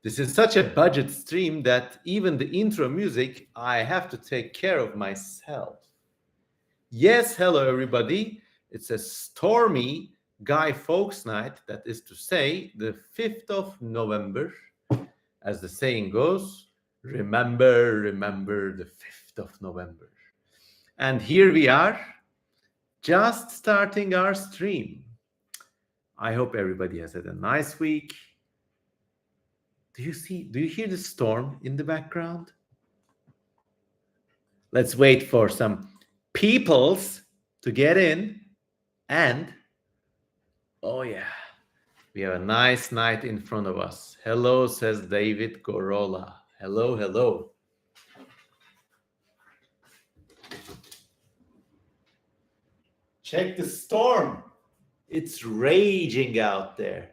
This is such a budget stream that even the intro music, I have to take care of myself. Yes, hello everybody. It's a stormy Guy Fawkes night, that is to say, the 5th of November. As the saying goes, remember the 5th of November. And here we are, just starting our stream. I hope everybody has had a nice week. Do you hear the storm in the background? Let's wait for some peoples to get in. And, oh yeah, we have a nice night in front of us. Hello, says David Gorola. Hello, hello. Check the storm. It's raging out there.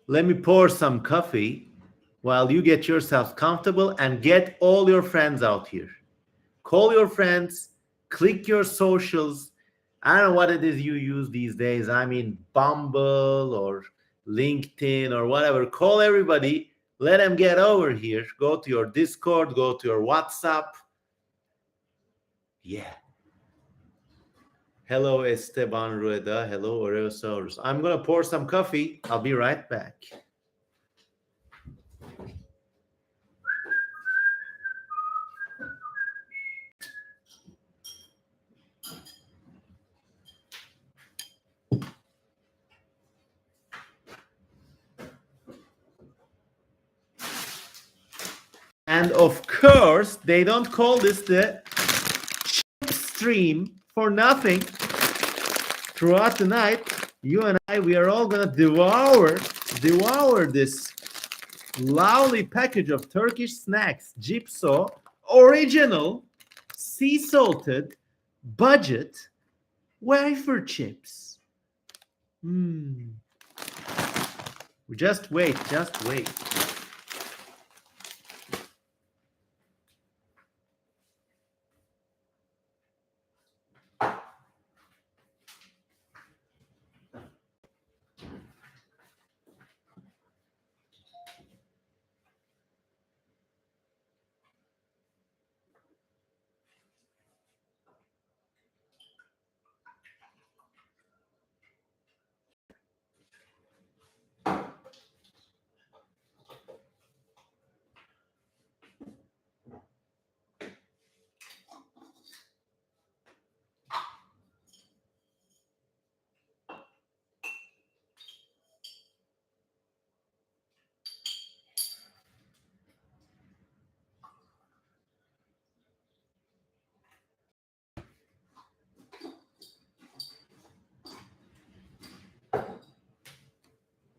Let me pour some coffee while you get yourself comfortable and get all your friends out here. Call your friends, click your socials. I don't know what it is you use these days. I mean, Bumble or LinkedIn or whatever. Call everybody. Let them get over here. Go to your Discord. Go to your WhatsApp. Yeah. Hello, Esteban Rueda. Hello, Oreosaurus. I'm going to pour some coffee. I'll be right back. And of course, they don't call this the chip stream for nothing. Throughout the night, you and I, we are all going to devour this lovely package of Turkish snacks, Gypso, original, sea salted, budget wafer chips. Just wait.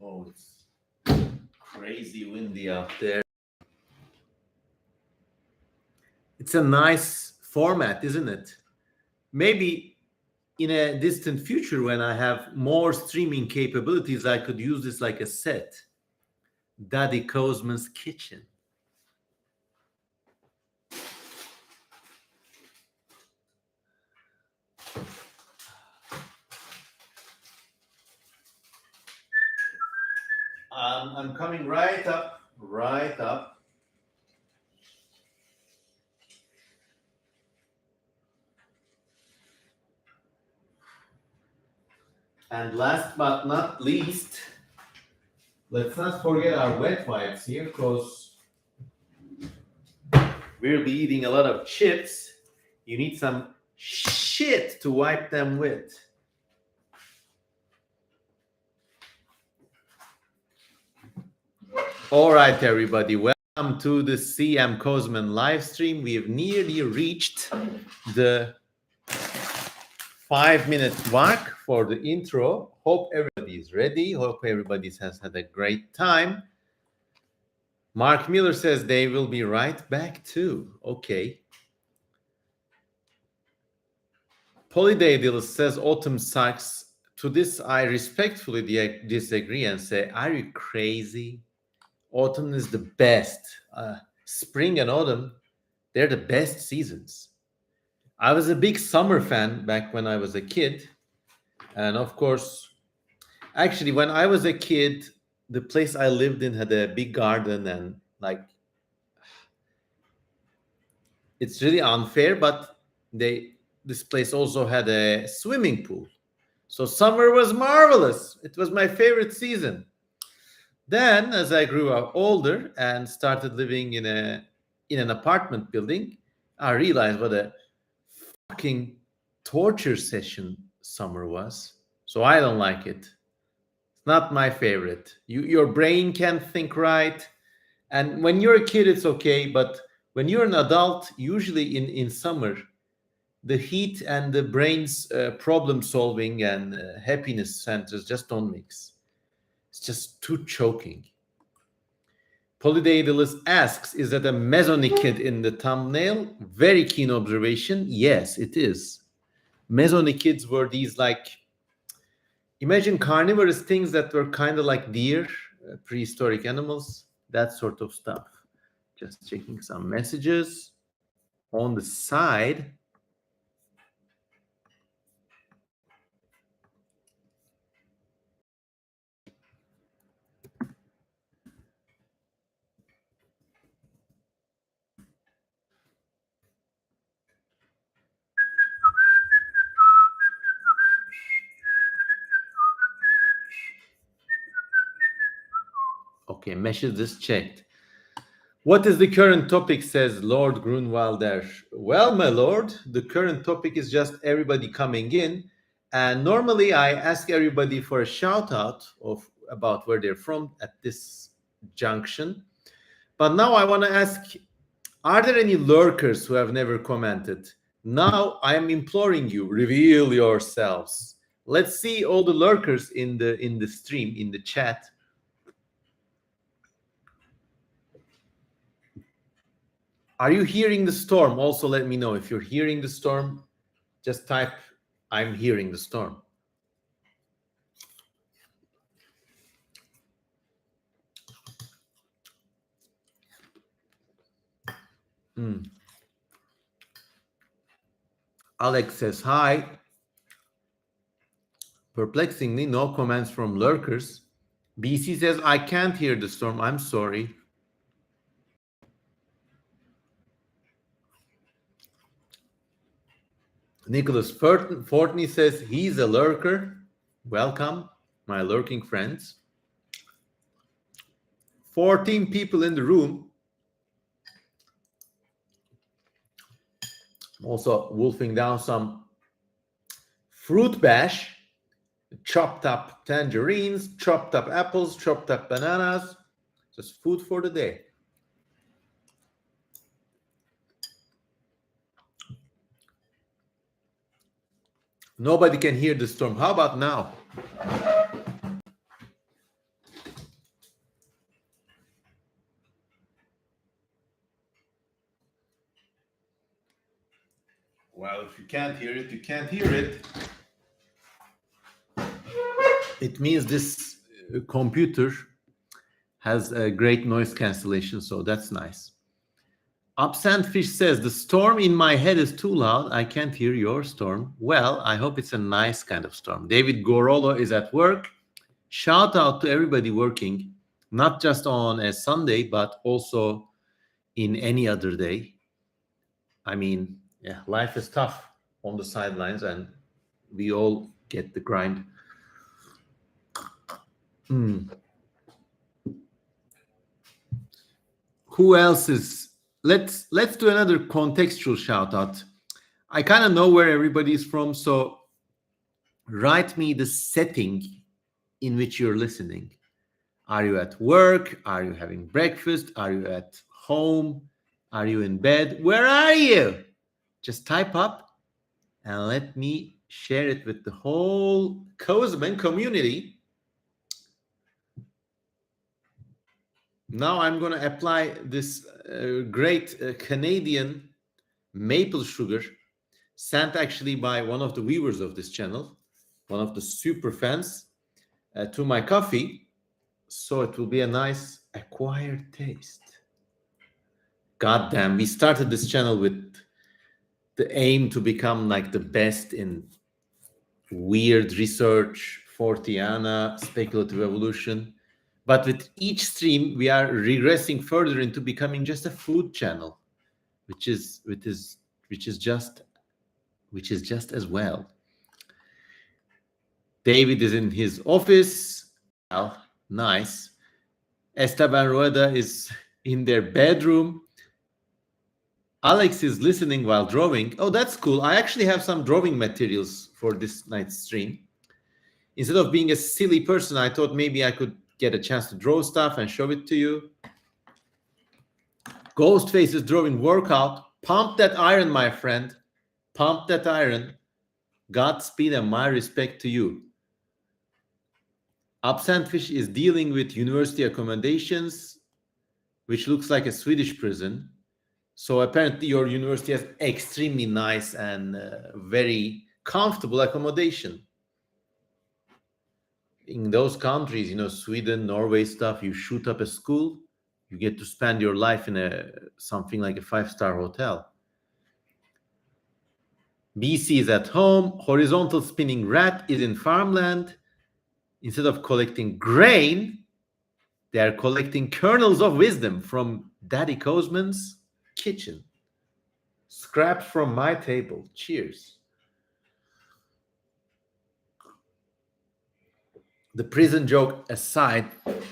Oh, it's crazy windy out there. It's a nice format, isn't it? Maybe in a distant future, when I have more streaming capabilities, I could use this like a set. Daddy Kozman's kitchen. I'm coming right up. And last but not least, let's not forget our wet wipes here, because we'll be eating a lot of chips. You need some shit to wipe them with. All right, everybody. Welcome to the CM Kozman live stream. We have nearly reached the 5-minute mark for the intro. Hope everybody is ready. Hope everybody has had a great time. Mark Miller says they will be right back too. Okay. Polydaedalus says autumn sucks. To this, I respectfully disagree and say, are you crazy? Autumn is the best. Spring and autumn, they're the best seasons. I was a big summer fan back when I was a kid. And of course, actually, when I was a kid, the place I lived in had a big garden and like it's really unfair, but this place also had a swimming pool. So summer was marvelous. It was my favorite season. Then, as I grew up older and started living in an apartment building, I realized what a fucking torture session summer was. So I don't like it. It's not my favorite. Your brain can't think right. And when you're a kid, it's okay. But when you're an adult, usually in summer, the heat and the brain's problem solving and happiness centers just don't mix. It's just too choking. Polydaedalus asks, is that a Mesonicid in the thumbnail? Very keen observation. Yes, it is. Mesonicids were these like, imagine carnivorous things that were kind of like deer, prehistoric animals, that sort of stuff. Just checking some messages on the side. Okay, message is checked. What is the current topic, says Lord Grunwalder. Well, my lord, the current topic is just everybody coming in. And normally I ask everybody for a shout out of about where they're from at this junction. But now I want to ask, are there any lurkers who have never commented? Now I am imploring you, reveal yourselves. Let's see all the lurkers in the stream, in the chat. Are you hearing the storm? Also, let me know if you're hearing the storm. Just type, I'm hearing the storm. Alex says, hi. Perplexingly, no comments from lurkers. BC says, I can't hear the storm. I'm sorry. Nicholas Fortney says, he's a lurker. Welcome, my lurking friends. 14 people in the room. Also wolfing down some fruit bash, chopped up tangerines, chopped up apples, chopped up bananas. Just food for the day. Nobody can hear the storm. How about now? Well, if you can't hear it, you can't hear it. It means this computer has a great noise cancellation, so that's nice. Absent Fish says, the storm in my head is too loud. I can't hear your storm. Well, I hope it's a nice kind of storm. David Gorolo is at work. Shout out to everybody working, not just on a Sunday, but also in any other day. I mean, yeah, life is tough on the sidelines and we all get the grind. Who else is? Let's do another contextual shout out. I kind of know where everybody is from, so write me the setting in which you're listening. Are you at work? Are you having breakfast? Are you at home? Are you in bed? Where are you? Just type up and let me share it with the whole Kozman community. Now I'm going to apply this great Canadian maple sugar sent actually by one of the viewers of this channel, one of the super fans, to my coffee. So it will be a nice acquired taste. God damn, we started this channel with the aim to become like the best in weird research, Forteana, speculative evolution. But with each stream, we are regressing further into becoming just a food channel, which is just as well. David is in his office. Well, nice. Esteban Rueda is in their bedroom. Alex is listening while drawing. Oh, that's cool. I actually have some drawing materials for this night's stream. Instead of being a silly person, I thought maybe I could get a chance to draw stuff and show it to you. Ghostface is drawing workout. Pump that iron, my friend. Pump that iron. Godspeed and my respect to you. Absentfish is dealing with university accommodations, which looks like a Swedish prison. So apparently your university has extremely nice and very comfortable accommodation. In those countries, you know, Sweden, Norway stuff, you shoot up a school, you get to spend your life in something like a 5-star hotel. BC is at home. Horizontal spinning rat is in farmland. Instead of collecting grain, they are collecting kernels of wisdom from Daddy Kozman's kitchen. Scraps from my table. Cheers. The prison joke aside,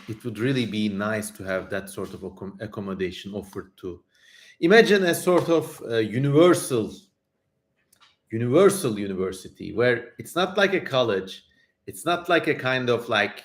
it would really be nice to have that sort of accommodation offered to. Imagine a sort of universal university where it's not like a college. It's not like a kind of like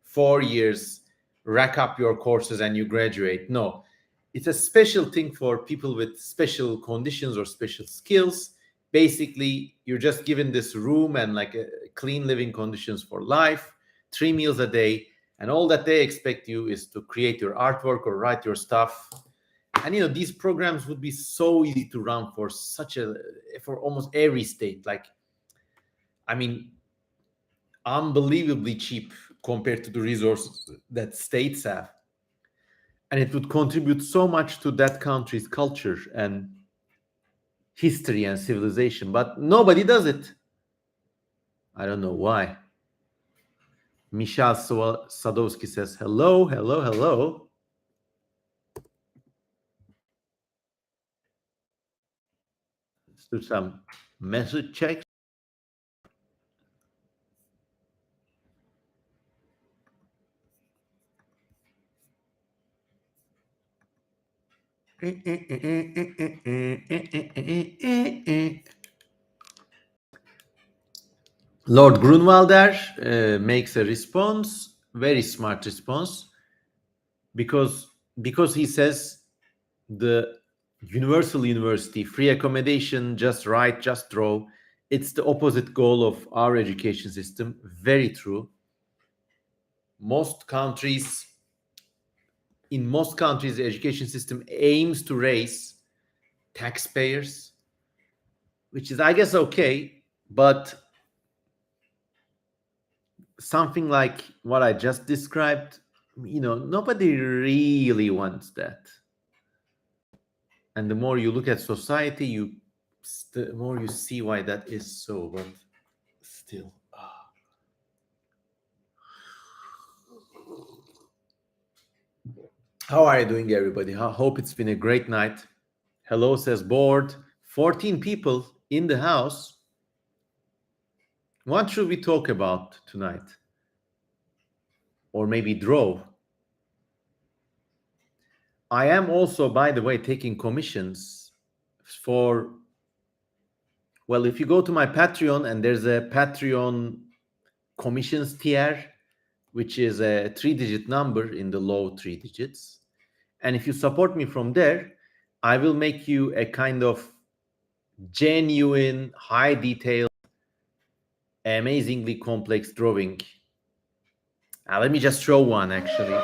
4 years, rack up your courses and you graduate. No, it's a special thing for people with special conditions or special skills. Basically, you're just given this room and like a clean living conditions for life, 3 meals a day, and all that they expect you is to create your artwork or write your stuff. And you know, these programs would be so easy to run for almost every state. Like, I mean, unbelievably cheap compared to the resources that states have. And it would contribute so much to that country's culture and history and civilization, but nobody does it. I don't know why. Michal Sadowski says, hello, hello, hello. Let's do some message checks. Lord Grunwalder makes a response, very smart response, because he says the universal university, free accommodation, just write, just draw, it's the opposite goal of our education system. Very true. In most countries, the education system aims to raise taxpayers, which is, I guess, okay, but something like what I just described, you know, nobody really wants that. And the more you look at society, the more you see why that is so. But still, how are you doing, everybody? I hope it's been a great night. Hello says bored. 14 people in the house. What should we talk about tonight? Or maybe draw? I am also, by the way, taking commissions for, well, if you go to my Patreon, and there's a Patreon commissions tier, which is a 3-digit number in the low 3 digits. And if you support me from there, I will make you a kind of genuine, high detail, amazingly complex drawing. Let me just show one, actually.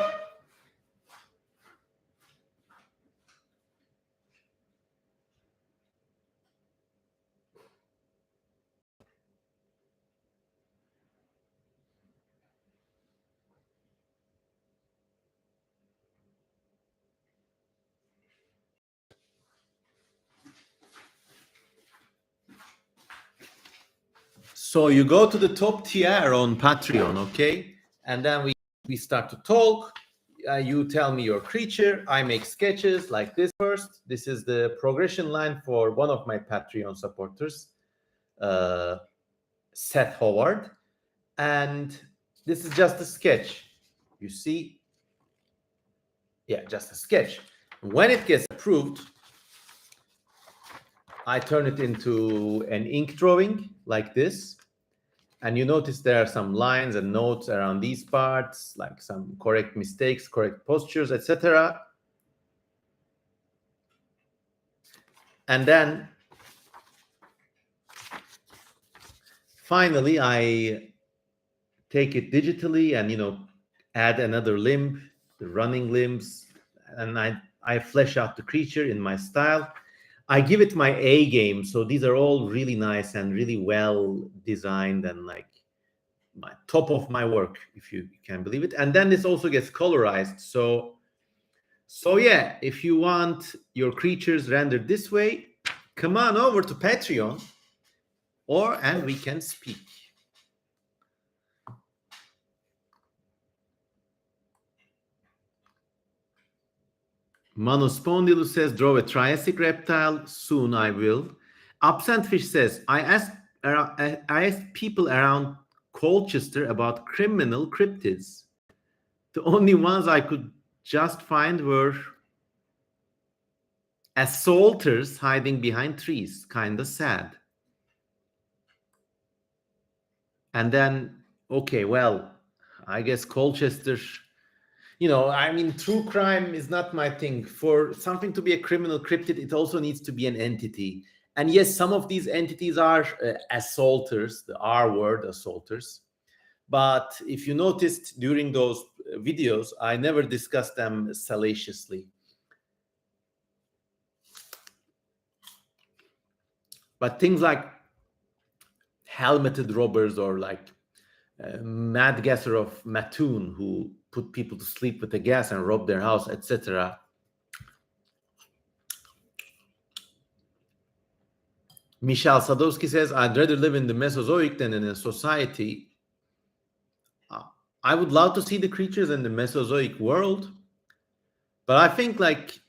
So you go to the top tier on Patreon, okay? And then we start to talk. You tell me your creature. I make sketches like this first. This is the progression line for one of my Patreon supporters, Seth Howard. And this is just a sketch. You see? Yeah, just a sketch. When it gets approved, I turn it into an ink drawing like this. And you notice there are some lines and notes around these parts, like some correct mistakes, correct postures, etc. And then finally, I take it digitally and add another limb, the running limbs, and I flesh out the creature in my style. I give it my A game, so these are all really nice and really well designed and like my top of my work, if you can believe it. And then this also gets colorized. So yeah, if you want your creatures rendered this way, come on over to Patreon, and we can speak. Manospondylus says, draw a Triassic reptile. Soon I will. Absent Fish says, I asked people around Colchester about criminal cryptids. The only ones I could just find were assaulters hiding behind trees. Kinda sad. And then, okay, well, I guess Colchester, I mean, true crime is not my thing. For something to be a criminal cryptid, it also needs to be an entity. And yes, some of these entities are assaulters, the R word, assaulters. But if you noticed during those videos, I never discussed them salaciously. But things like helmeted robbers or like Mad Gasser of Mattoon, who put people to sleep with a gas and rob their house, etc. Michal Sadowski says, I'd rather live in the Mesozoic than in a society. I would love to see the creatures in the Mesozoic world, but I think like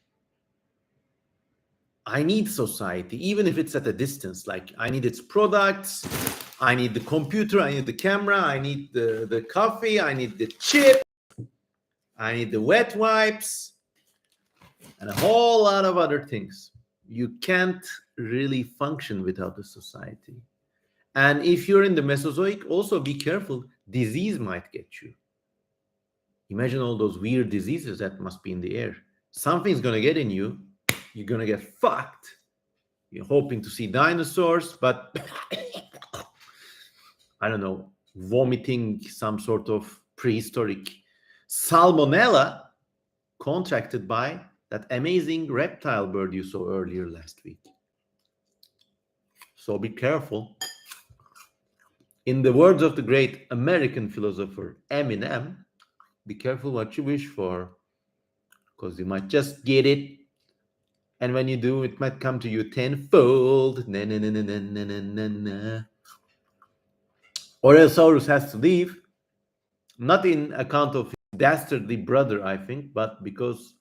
I need society, even if it's at a distance. Like I need its products, I need the computer, I need the camera, I need the coffee, I need the chip, I need the wet wipes, and a whole lot of other things. You can't really function without a society. And if you're in the Mesozoic, also be careful. Disease might get you. Imagine all those weird diseases that must be in the air. Something's going to get in you. You're going to get fucked. You're hoping to see dinosaurs, but I don't know, vomiting some sort of prehistoric salmonella contracted by that amazing reptile bird you saw earlier last week. So be careful. In the words of the great American philosopher Eminem, be careful what you wish for, because you might just get it, and when you do, it might come to you tenfold. Na, na, na, na, na, na, na, na. Oreosaurus has to leave, not in account of his dastardly brother, I think, but because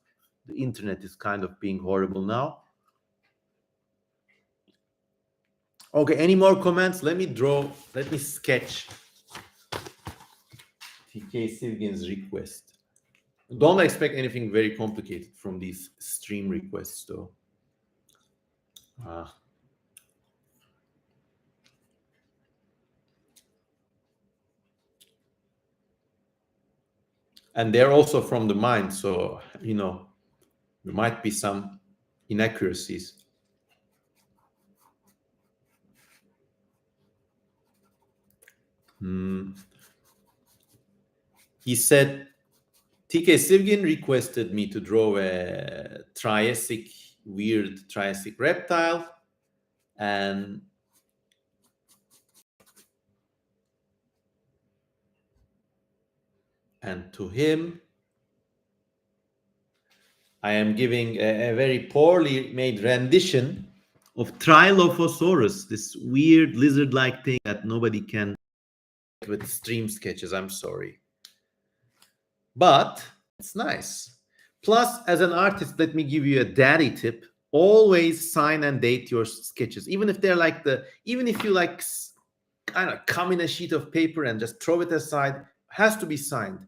the internet is kind of being horrible now. Okay, any more comments? Let me sketch TK Sivgin's request. Don't expect anything very complicated from these stream requests, though. And they're also from the mind, so, there might be some inaccuracies. He said, TK Sivgin requested me to draw a weird Triassic reptile, and to him, I am giving a very poorly made rendition of Trilophosaurus, this weird lizard-like thing that nobody can with stream sketches. I'm sorry, but it's nice. Plus, as an artist, let me give you a daddy tip: always sign and date your sketches, even if they're like even if you like kind of come in a sheet of paper and just throw it aside, has to be signed.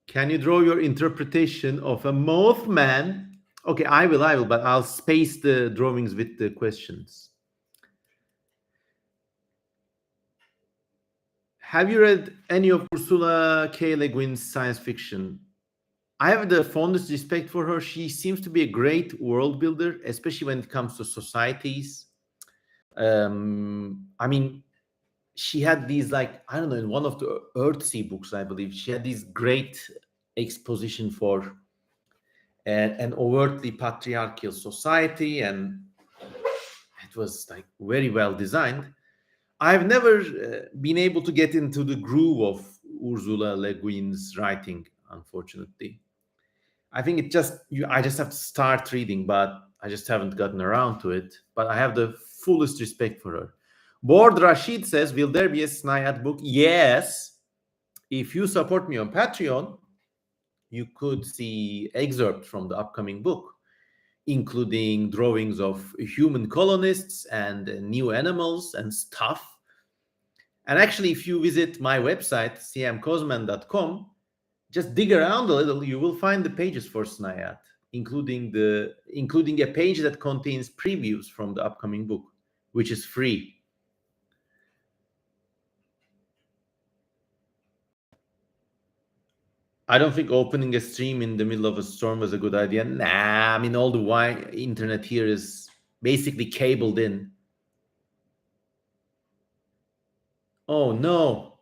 Can you draw your interpretation of a Mothman? Okay, I will, but I'll space the drawings with the questions. Have you read any of Ursula K. Le Guin's science fiction? I have the fondest respect for her. She seems to be a great world builder, especially when it comes to societies. I mean, she had these, like, I don't know, in one of the Earthsea books, I believe, she had these great exposition for an overtly patriarchal society, and it was like very well designed. I've never been able to get into the groove of Ursula Le Guin's writing, unfortunately. I think I just have to start reading, but I just haven't gotten around to it. But I have the fullest respect for her. Board Rashid says, will there be a Snayat book? Yes. If you support me on Patreon, you could see excerpts from the upcoming book, including drawings of human colonists and new animals and stuff. And actually, if you visit my website, cmcosman.com, just dig around a little, you will find the pages for Snayat, including a page that contains previews from the upcoming book, which is free. I don't think opening a stream in the middle of a storm was a good idea. Nah, I mean, all the internet here is basically cabled in. Oh no.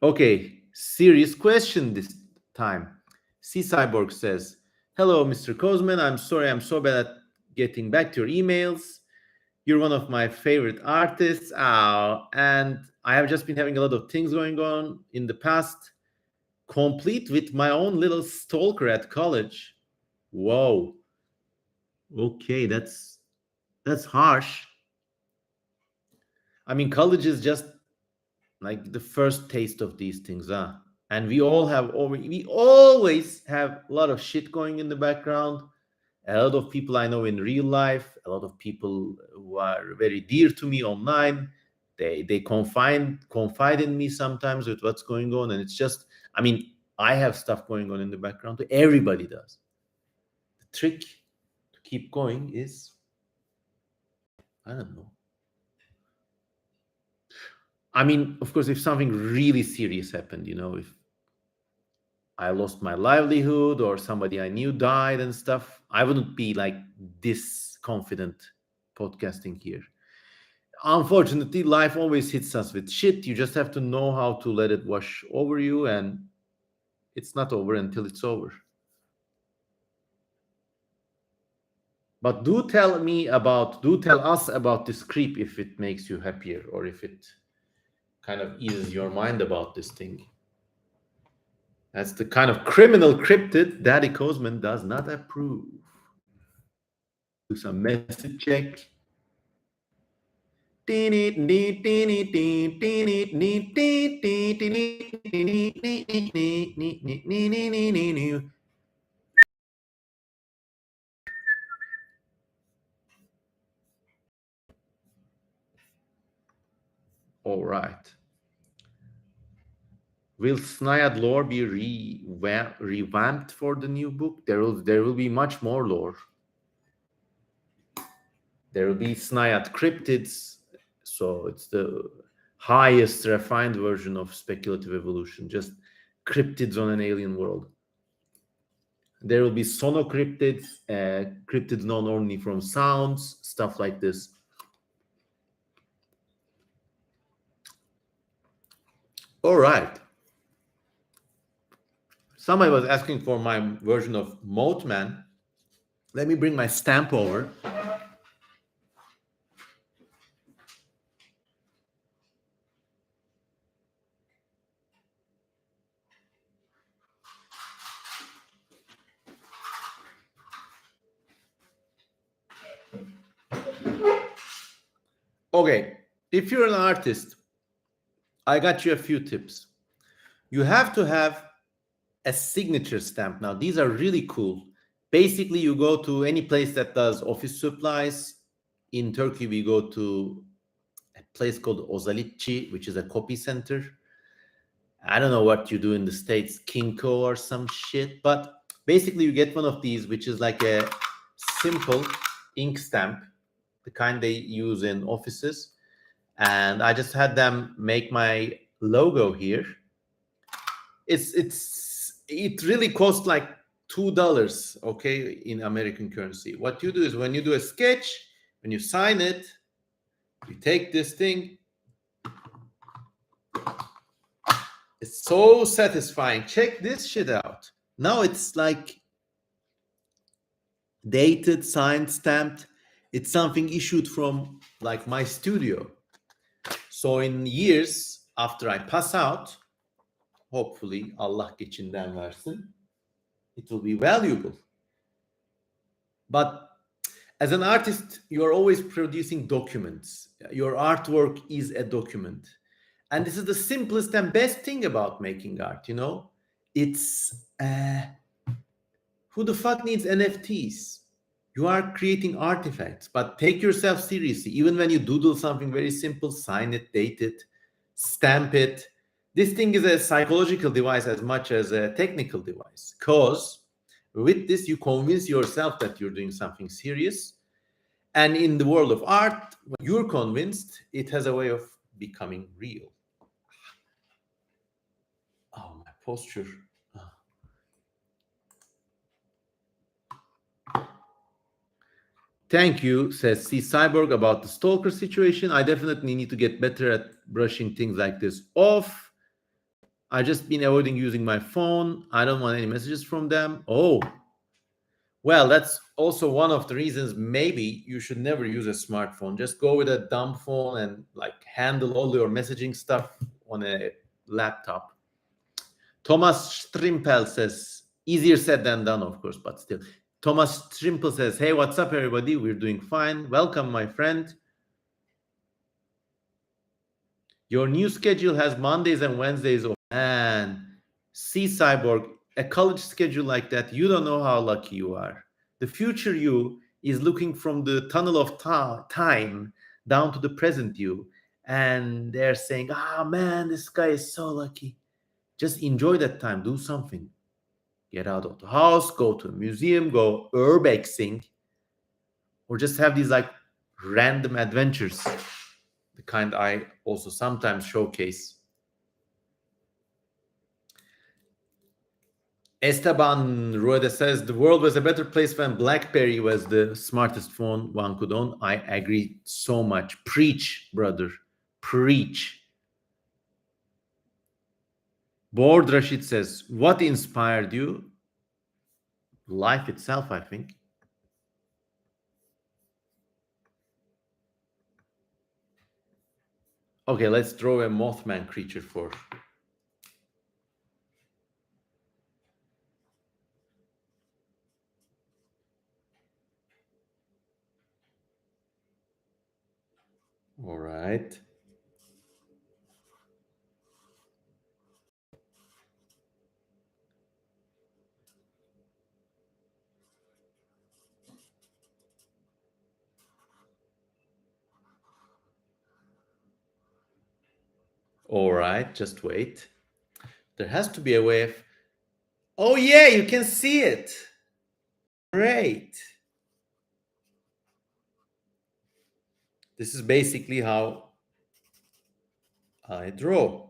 Okay, serious question this time. C Cyborg says, hello, Mr. Kozman. I'm sorry, I'm so bad at getting back to your emails. You're one of my favorite artists. And I have just been having a lot of things going on in the past, complete with my own little stalker at college. Whoa. Okay, that's harsh. I mean, college is just like the first taste of these things, huh? And we always have a lot of shit going in the background. A lot of people I know in real life, a lot of people who are very dear to me online, they confide in me sometimes with what's going on, and it's just, I mean, I have stuff going on in the background. Everybody does. The trick to keep going is, I don't know. I mean, of course, if something really serious happened, if I lost my livelihood or somebody I knew died and stuff, I wouldn't be like this confident podcasting here. Unfortunately, life always hits us with shit. You just have to know how to let it wash over you, and it's not over until it's over. But do tell us about this creep if it makes you happier, or if it kind of eases your mind about this thing. That's the kind of criminal cryptid Daddy Kozman does not approve. Do some message check. All right. Will Snayad lore be revamped for the new book? There will be much more lore. There will be Snayad cryptids, so it's the highest refined version of speculative evolution, just cryptids on an alien world. There will be sonocryptids, cryptids known only from sounds, stuff like this. All right. Somebody was asking for my version of Mothman. Let me bring my stamp over. Okay, if you're an artist, I got you a few tips. You have to have a signature stamp. Now, these are really cool. Basically, you go to any place that does office supplies. In Turkey, we go to a place called Ozalitçi, which is a copy center. I don't know what you do in the States, Kinko or some shit, but basically you get one of these, which is like a simple ink stamp, the kind they use in offices. And I just had them make my logo here. It really costs like $2, okay, in American currency. What you do is when you do a sketch, when you sign it, you take this thing. It's so satisfying. Check this shit out. Now it's like dated, signed, stamped. It's something issued from like my studio. So in years after I pass out, hopefully Allah geçinden versin, it will be valuable. But as an artist, you're always producing documents. Your artwork is a document. And this is the simplest and best thing about making art, you know? It's who the fuck needs NFTs? You are creating artifacts, but take yourself seriously. Even when you doodle something very simple, sign it, date it, stamp it. This thing is a psychological device as much as a technical device. Because with this, you convince yourself that you're doing something serious. And in the world of art, when you're convinced, it has a way of becoming real. Oh, my posture. Thank you, says C Cyborg, about the stalker situation. I definitely need to get better at brushing things like this off. I just been avoiding using my phone. I don't want any messages from them. Oh, well, that's also one of the reasons maybe you should never use a smartphone. Just go with a dumb phone and like handle all your messaging stuff on a laptop. Thomas Strimpel says, easier said than done, of course, but still. Thomas Strimpel says, hey, what's up, everybody? We're doing fine. Welcome, my friend. Your new schedule has Mondays and Wednesdays off. And see, Cyborg, a college schedule like that, you don't know how lucky you are. The future you is looking from the tunnel of time down to the present you. And they're saying, ah, man, this guy is so lucky. Just enjoy that time. Do something. Get out of the house, go to a museum, go urbexing, or just have these like random adventures, the kind I also sometimes showcase. Esteban Rueda says the world was a better place when BlackBerry was the smartest phone one could own. I agree so much. Preach, brother. Preach. Board Rashid says, what inspired you? Life itself, I think. Okay, let's draw a Mothman creature for. All right. All right, just wait. There has to be a way of. Oh, yeah, you can see it. Great. This is basically how I draw.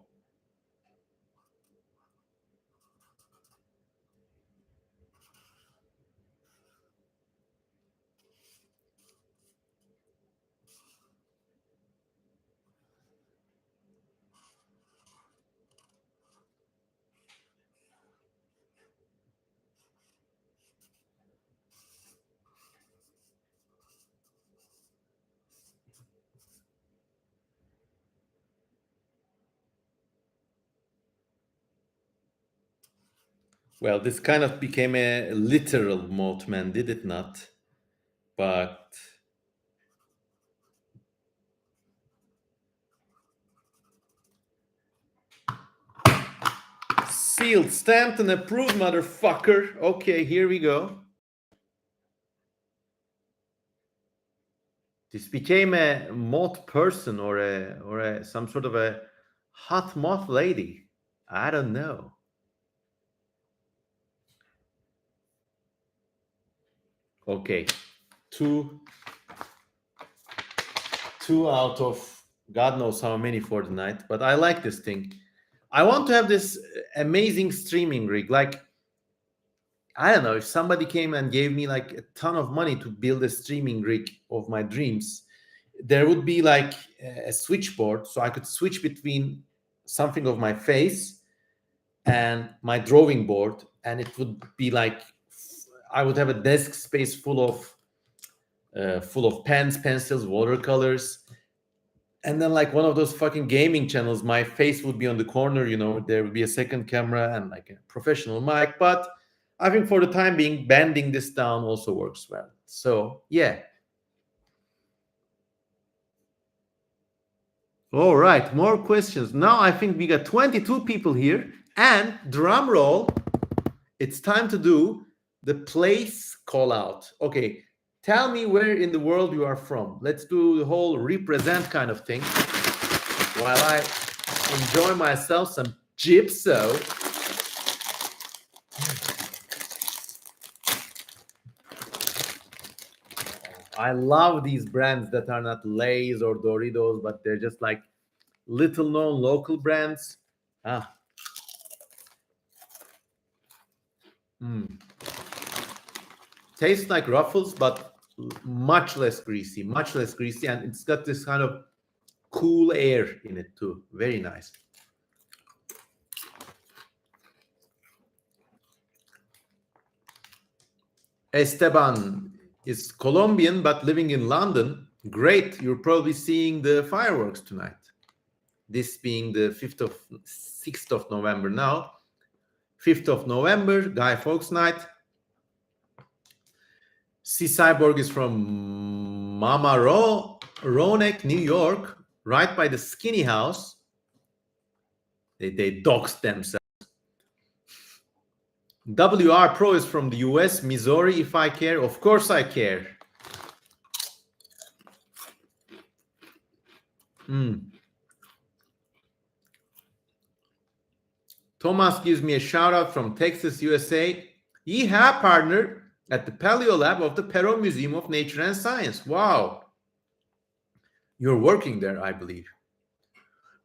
Well, this kind of became a literal Mothman, did it not? But Sealed, stamped, and approved, motherfucker. Okay, here we go. This became a moth person or a some sort of a hot moth lady. I don't know. Okay, two out of God knows how many for the night. But I like this thing. I want to have this amazing streaming rig. Like, I don't know, if somebody came and gave me like a ton of money to build a streaming rig of my dreams, there would be like a switchboard so I could switch between something of my face and my drawing board, and it would be like I would have a desk space full of pens, pencils, watercolors, and then like one of those fucking gaming channels, my face would be on the corner, there would be a second camera and like a professional mic. But I think for the time being, bending this down also works well. So yeah. All right, more questions. Now I think we got 22 people here, and drum roll, it's time to do the place call out. Okay, tell me where in the world you are from. Let's do the whole represent kind of thing while I enjoy myself some gypso. I love these brands that are not Lay's or Doritos, but they're just like little known local brands. Tastes like Ruffles, but much less greasy, and it's got this kind of cool air in it too. Very nice. Esteban is Colombian but living in London. Great, you're probably seeing the fireworks tonight. This being the 6th of November now. 5th of November, Guy Fawkes night. C Cyborg is from Mama Ronek, New York, right by the Skinny House. They doxed themselves. WR Pro is from the US, Missouri. If I care, of course I care. Thomas gives me a shout out from Texas, USA. Yeehaw, partner, at the Paleo Lab of the Perot Museum of Nature and Science. Wow. You're working there, I believe.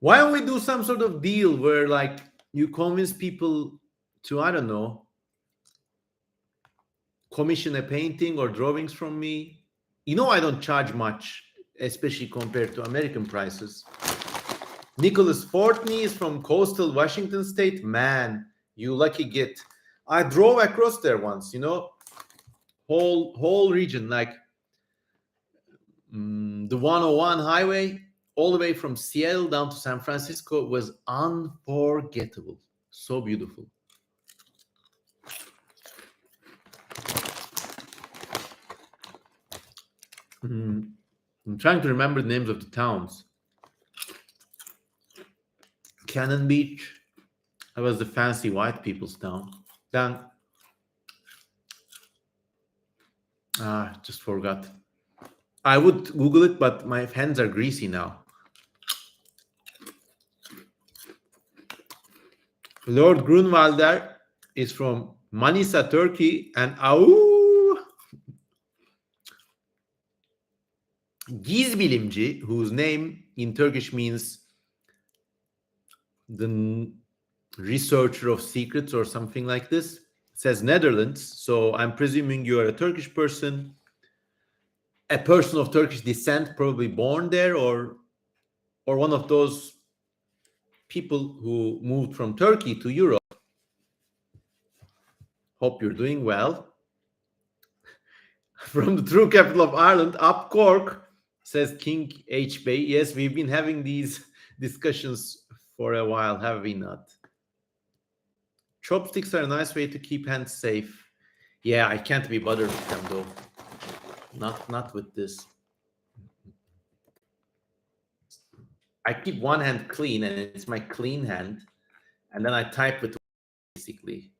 Why don't we do some sort of deal where like you convince people to, I don't know, commission a painting or drawings from me? I don't charge much, especially compared to American prices. Nicholas Fortney is from coastal Washington State. Man, you lucky git. I drove across there once, whole region, like the 101 highway, all the way from Seattle down to San Francisco was unforgettable. So beautiful. I'm trying to remember the names of the towns. Cannon Beach. That was the fancy white people's town. Then, just forgot. I would Google it, but my hands are greasy now. Lord Grunwalder is from Manisa, Turkey, and Gizbilimci, whose name in Turkish means the researcher of secrets or something like this, says Netherlands. So I'm presuming you are a Turkish person, a person of Turkish descent, probably born there, or one of those people who moved from Turkey to Europe. Hope you're doing well. From the true capital of Ireland, up Cork, says King H. Bay. Yes, we've been having these discussions for a while, have we not? Chopsticks are a nice way to keep hands safe. Yeah, I can't be bothered with them though. Not with this. I keep one hand clean, and it's my clean hand, and then I type with basically,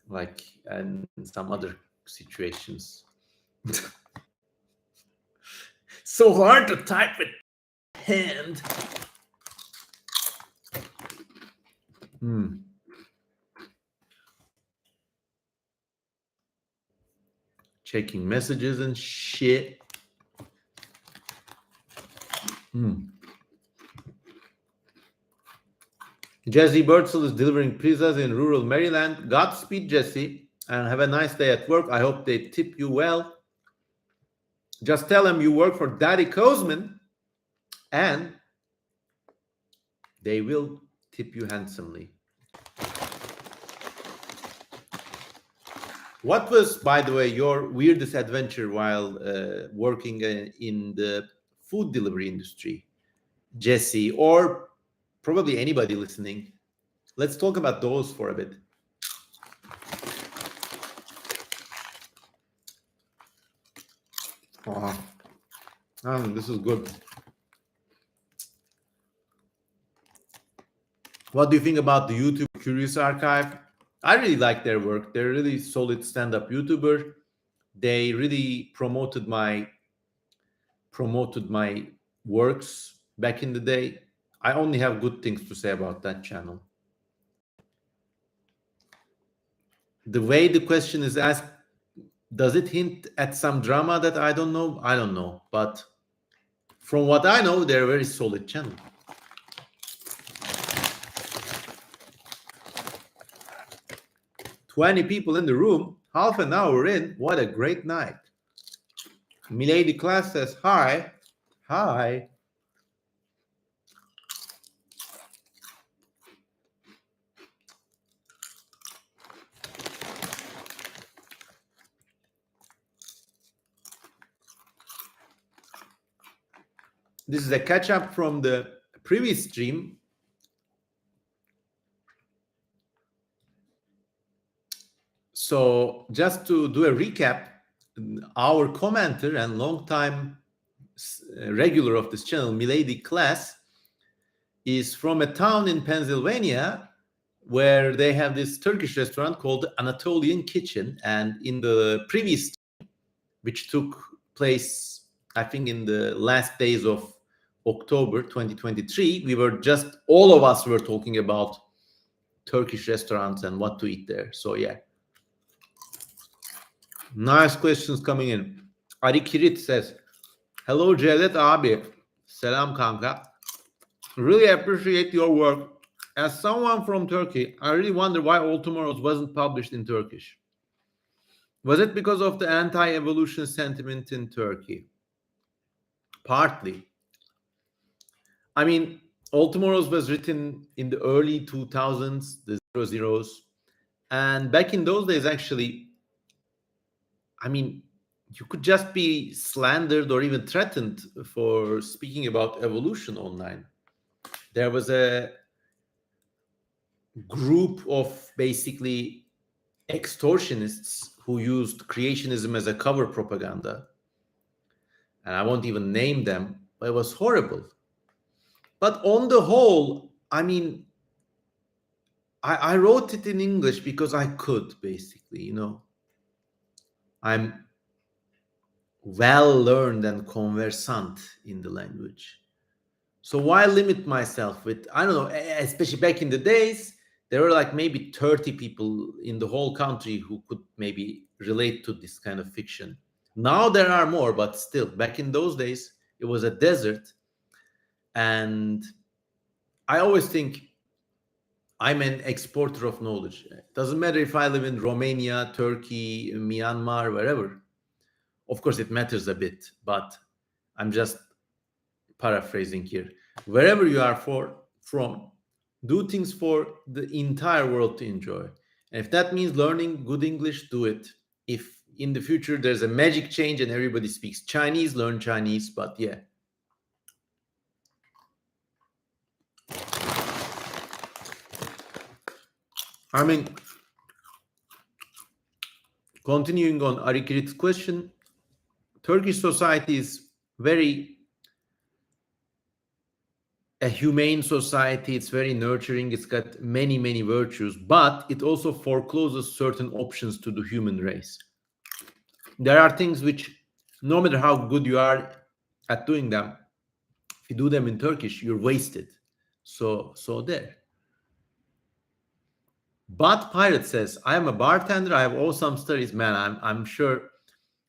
like, and some other situations. So hard to type with hand. Checking messages and shit. Jesse Bertzel is delivering pizzas in rural Maryland. Godspeed, Jesse, and have a nice day at work. I hope they tip you well. Just tell them you work for Daddy Kozman, and they will tip you handsomely. What was, by the way, your weirdest adventure while working in the food delivery industry, Jesse, or probably anybody listening? Let's talk about those for a bit. This is good. What do you think about the YouTube Curious Archive? I really like their work. They're really solid stand-up YouTuber. They really promoted my works back in the day. I only have good things to say about that channel. The way the question is asked, does it hint at some drama that I don't know? I don't know. But from what I know, they're a very solid channel. "20 people in the room, half an hour in. What a great night." Milady Class says, hi. Hi. This is a catch-up from the previous stream. So just to do a recap, our commenter and longtime regular of this channel, Milady Class, is from a town in Pennsylvania where they have this Turkish restaurant called Anatolian Kitchen. And in the previous, which took place, I think, in the last days of October 2023, all of us were talking about Turkish restaurants and what to eat there. So yeah. Nice questions coming in. Ari Kirit says, hello Cevdet abi. Selam kanka. Really appreciate your work. As someone from Turkey, I really wonder why All Tomorrows wasn't published in Turkish. Was it because of the anti-evolution sentiment in Turkey? Partly. I mean, All Tomorrows was written in the early 2000s, the 00s. And back in those days, actually, I mean, you could just be slandered or even threatened for speaking about evolution online. There was a group of basically extortionists who used creationism as a cover propaganda. And I won't even name them, but it was horrible. But on the whole, I mean, I wrote it in English because I could, basically, you know. I'm well learned and conversant in the language. So why limit myself with, I don't know, especially back in the days, there were like maybe 30 people in the whole country who could maybe relate to this kind of fiction. Now there are more, but still, back in those days, it was a desert. And I always think I'm an exporter of knowledge. It doesn't matter if I live in Romania, Turkey, Myanmar, wherever. Of course, it matters a bit, but I'm just paraphrasing here. Wherever you are from, do things for the entire world to enjoy. And if that means learning good English, do it. If in the future there's a magic change and everybody speaks Chinese, learn Chinese. But yeah. I mean, continuing on Arikrit's question, Turkish society is very a humane society. It's very nurturing. It's got many, many virtues, but it also forecloses certain options to the human race. There are things which, no matter how good you are at doing them, if you do them in Turkish, you're wasted. So there. But Pirate says, I am a bartender. I have awesome stories, man. I'm sure.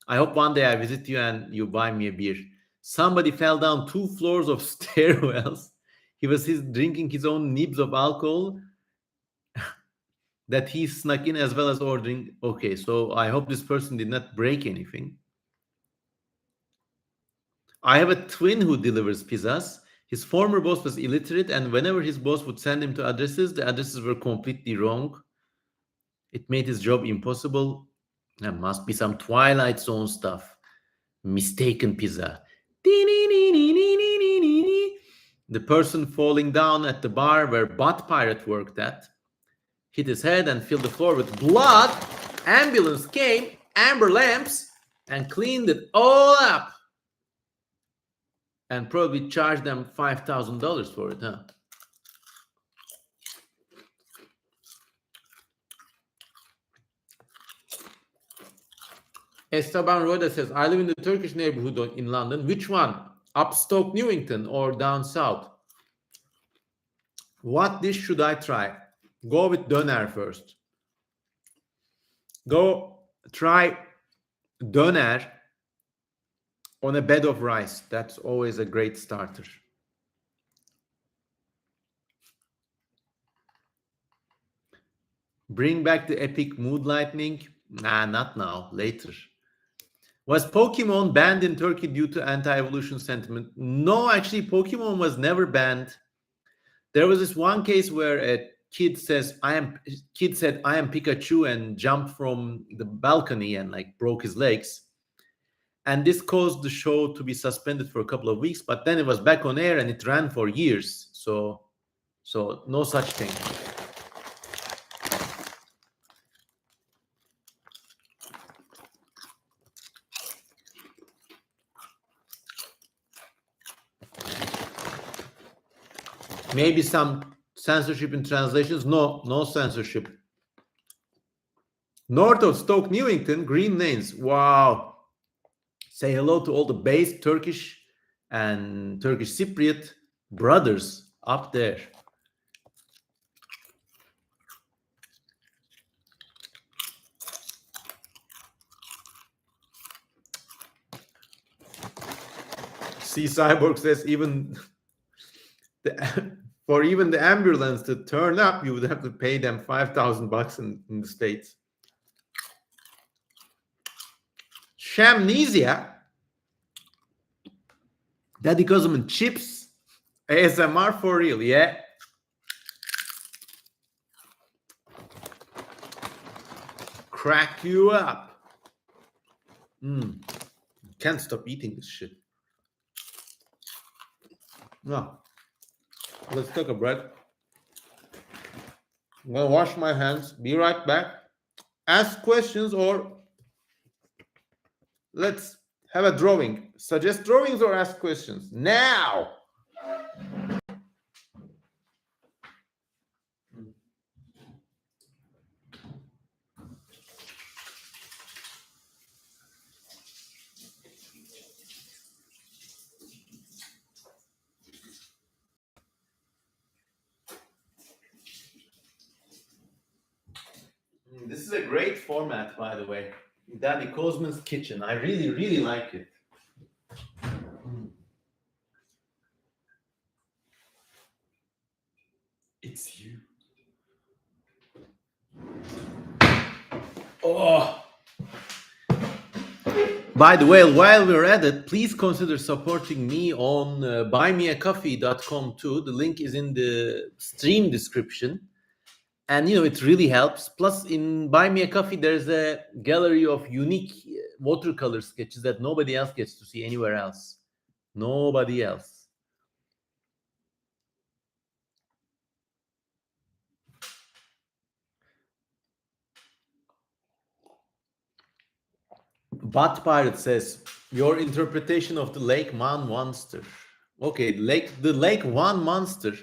I hope one day I visit you and you buy me a beer. Somebody fell down 2 floors of stairwells. He was drinking his own nibs of alcohol that he snuck in, as well as ordering. Okay, so I hope this person did not break anything. I have a twin who delivers pizzas. His former boss was illiterate, and whenever his boss would send him to addresses, the addresses were completely wrong. It made his job impossible. There must be some Twilight Zone stuff. Mistaken pizza. The person falling down at the bar where Butt Pirate worked at hit his head and filled the floor with blood. Ambulance came, amber lamps, and cleaned it all up. And probably charged them $5,000 for it, huh? Esteban Roda says, I live in the Turkish neighborhood in London. Which one? Upstoke Newington or down south? What dish should I try? Go with döner first. Go try döner on a bed of rice. That's always a great starter. Bring back the epic mood lightning. Nah, not now. Later. Was Pokemon banned in Turkey due to anti-evolution sentiment? No, actually, Pokemon was never banned. There was this one case where a kid said, I am Pikachu, and jumped from the balcony and like broke his legs. And this caused the show to be suspended for a couple of weeks, but then it was back on air and it ran for years. So no such thing. Maybe some censorship in translations. No censorship. North of Stoke Newington, Green Lanes. Wow. Say hello to all the base Turkish and Turkish Cypriot brothers up there. See, Cyborg says for even the ambulance to turn up, you would have to pay them $5,000 in the States. Shamnesia. Daddy Cosman chips. ASMR for real, yeah. Crack you up. Can't stop eating this shit. No. Let's take a break. I'm gonna wash my hands. Be right back. Ask questions, or let's have a drawing. Suggest drawings or ask questions now. This is a great format, by the way. Daddy Cosman's Kitchen. I really, really like it. It's you. Oh. By the way, while we're at it, please consider supporting me on buymeacoffee.com too. The link is in the stream description. And, it really helps. Plus, in Buy Me a Coffee, there's a gallery of unique watercolor sketches that nobody else gets to see anywhere else. Nobody else. Bat Pirate says, your interpretation of the Lake Man Monster. Okay, the Lake Van monster.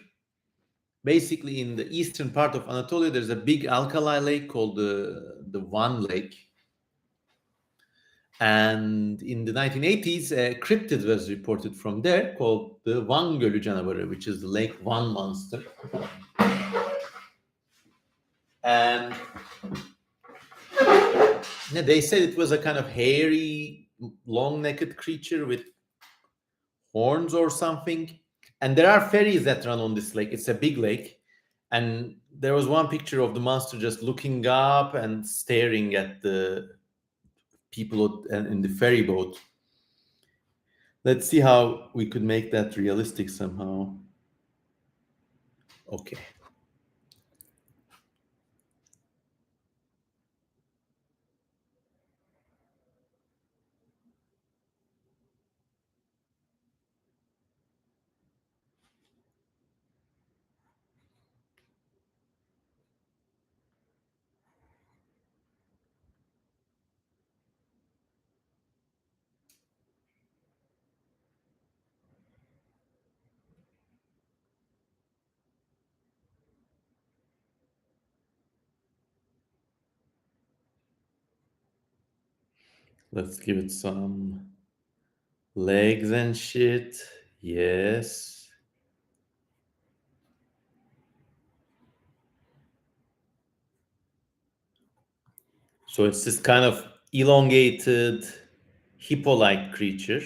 Basically, in the eastern part of Anatolia, there's a big alkali lake called the Van Lake. And in the 1980s, a cryptid was reported from there called the Van Gölü canavarı, which is the Lake Van monster. And they said it was a kind of hairy, long-necked creature with horns or something. And there are ferries that run on this lake. It's a big lake. And there was one picture of the monster just looking up and staring at the people in the ferry boat. Let's see how we could make that realistic somehow. Okay. Let's give it some legs and shit. Yes. So it's this kind of elongated, hippo-like creature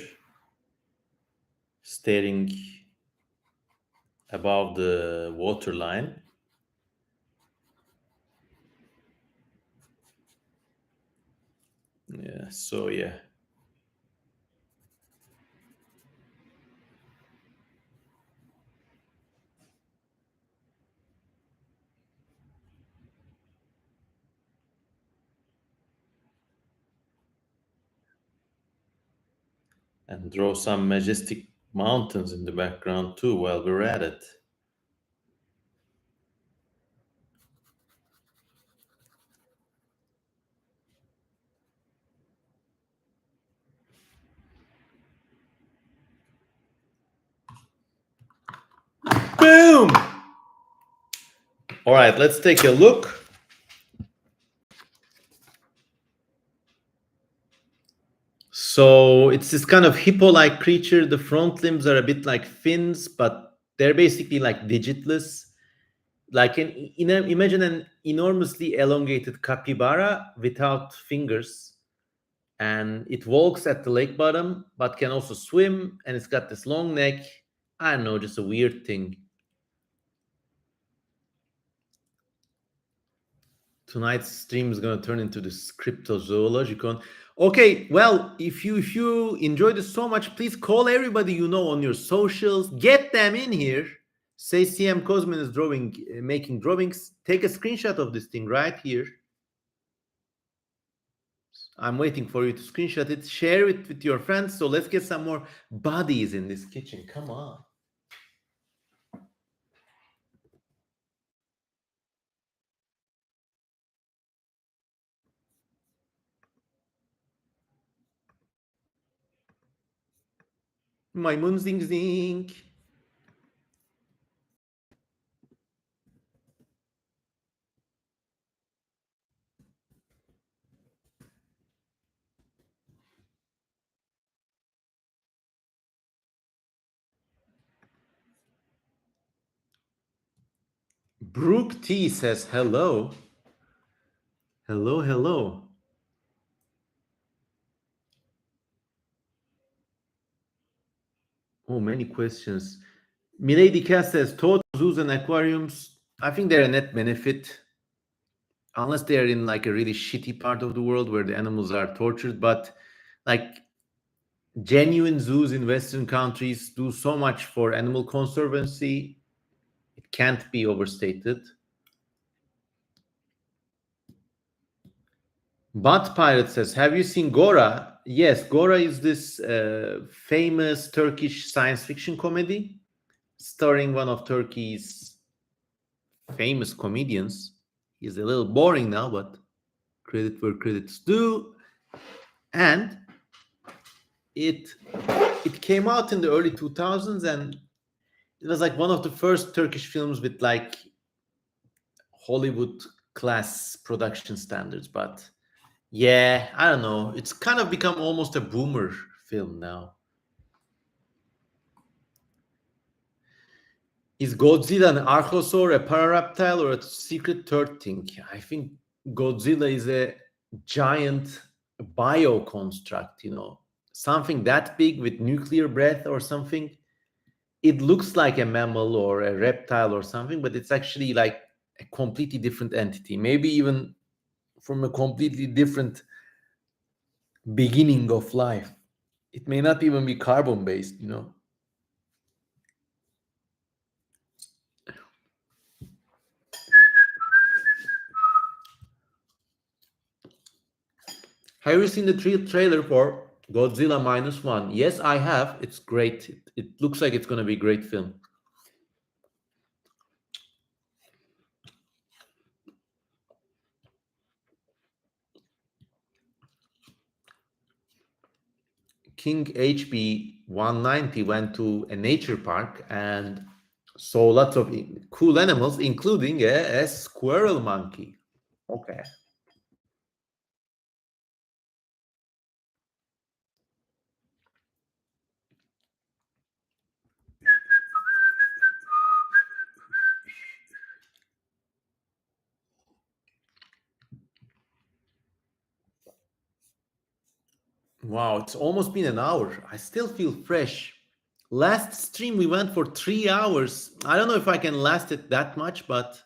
staring above the waterline. Yeah, so yeah. And draw some majestic mountains in the background too while we're at it. Boom! All right, let's take a look. So it's this kind of hippo-like creature. The front limbs are a bit like fins, but they're basically like digitless. Like imagine an enormously elongated capybara without fingers, and it walks at the lake bottom, but can also swim, and it's got this long neck. I don't know, just a weird thing. Tonight's stream is going to turn into this cryptozoologicon. Okay, well, if you enjoyed this so much, please call everybody you know on your socials, get them in here. Say CM Cosmin is making drawings. Take a screenshot of this thing right here. I'm waiting for you to screenshot it. Share it with your friends. So let's get some more bodies in this kitchen. Come on. Maymun zing zing. Brooke T says hello. Hello, hello. Oh, many questions. Milady Cass says toad zoos and aquariums. I think they're a net benefit, unless they're in like a really shitty part of the world where the animals are tortured. But like genuine zoos in Western countries do so much for animal conservancy. It can't be overstated. But Pirate says, have you seen Gora? Yes, Gora is this famous Turkish science fiction comedy starring one of Turkey's famous comedians. He's a little boring now, but credit where credit's due. And it it came out in the early 2000s, and it was like one of the first Turkish films with like Hollywood class production standards. But yeah, I don't know. It's kind of become almost a boomer film now. Is Godzilla an archosaur, a parareptile, or a secret third thing? I think Godzilla is a giant bioconstruct, something that big with nuclear breath or something. It looks like a mammal or a reptile or something, but it's actually like a completely different entity, maybe even from a completely different beginning of life. It may not even be carbon based. Have you seen the trailer for Godzilla Minus One? Yes, I have. It's great. It looks like it's going to be a great film. King HB 190 went to a nature park and saw lots of cool animals, including a squirrel monkey. Okay. Wow, it's almost been an hour. I still feel fresh. Last stream we went for 3 hours. I don't know if I can last it that much, but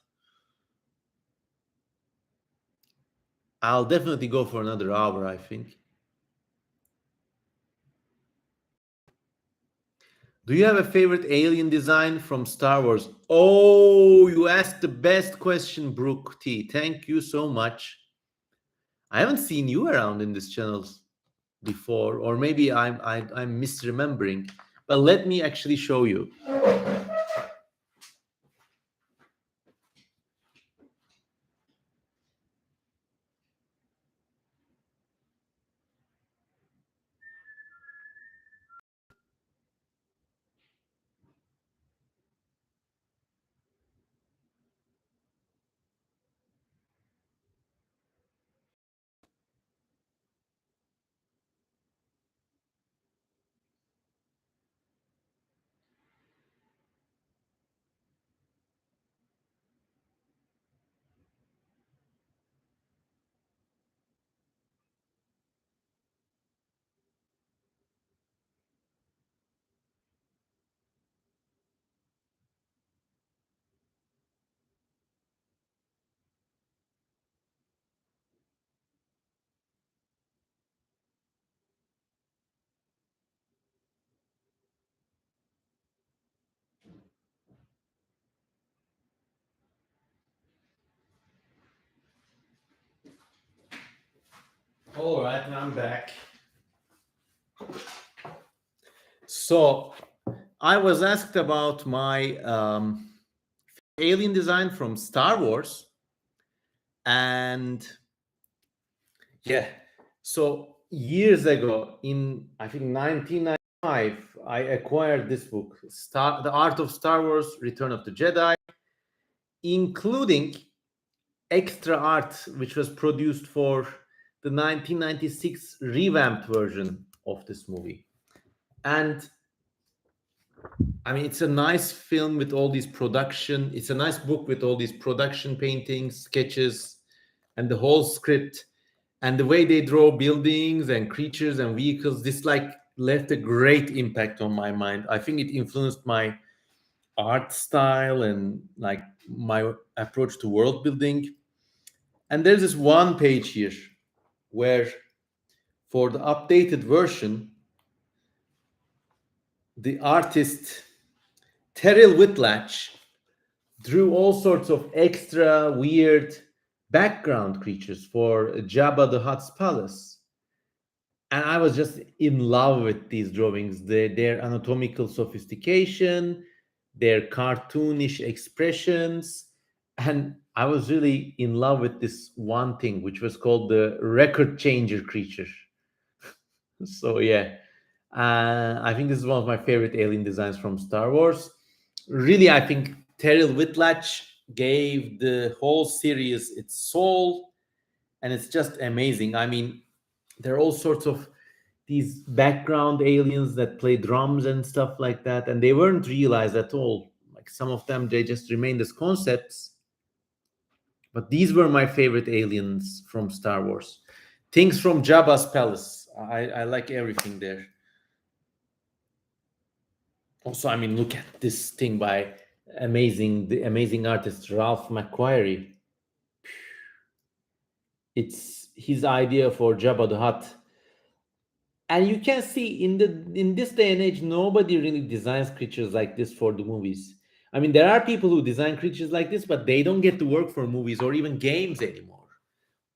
I'll definitely go for another hour, I think. Do you have a favorite alien design from Star Wars? Oh, you asked the best question, Brooke T. Thank you so much. I haven't seen you around in this channel before, or maybe I'm misremembering. But let me actually show you. All right, I'm back. So I was asked about my alien design from Star Wars, and yeah, so years ago, in I think 1995, I acquired this book, The Art of Star Wars: Return of the Jedi, including extra art which was produced for the 1996 revamped version of this movie. And I mean, it's a nice film with all these production. It's a nice book with all these production paintings, sketches, and the whole script. And the way they draw buildings and creatures and vehicles, this like left a great impact on my mind. I think it influenced my art style and like my approach to world building. And there's this one page here where, for the updated version, the artist Terrell Whitlatch drew all sorts of extra weird background creatures for Jabba the Hutt's palace. And I was just in love with these drawings, their anatomical sophistication, their cartoonish expressions. And I was really in love with this one thing, which was called the record changer creature. So, yeah, I think this is one of my favorite alien designs from Star Wars. Really, I think Terrell Whitlatch gave the whole series its soul, and it's just amazing. I mean, there are all sorts of these background aliens that play drums and stuff like that, and they weren't realized at all. Like some of them, they just remained as concepts. But these were my favorite aliens from Star Wars. Things from Jabba's palace. I like everything there. Also, I mean, look at this thing by the amazing artist Ralph McQuarrie. It's his idea for Jabba the Hutt, and you can see in this day and age, nobody really designs creatures like this for the movies. I mean, there are people who design creatures like this, but they don't get to work for movies or even games anymore.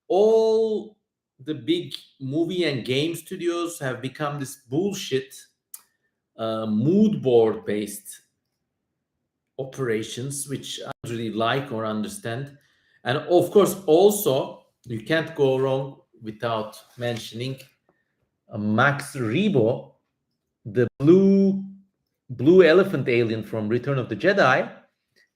All the big movie and game studios have become this bullshit mood board based operations, which I don't really like or understand. And of course, also, you can't go wrong without mentioning Max Rebo, the blue elephant alien from Return of the Jedi.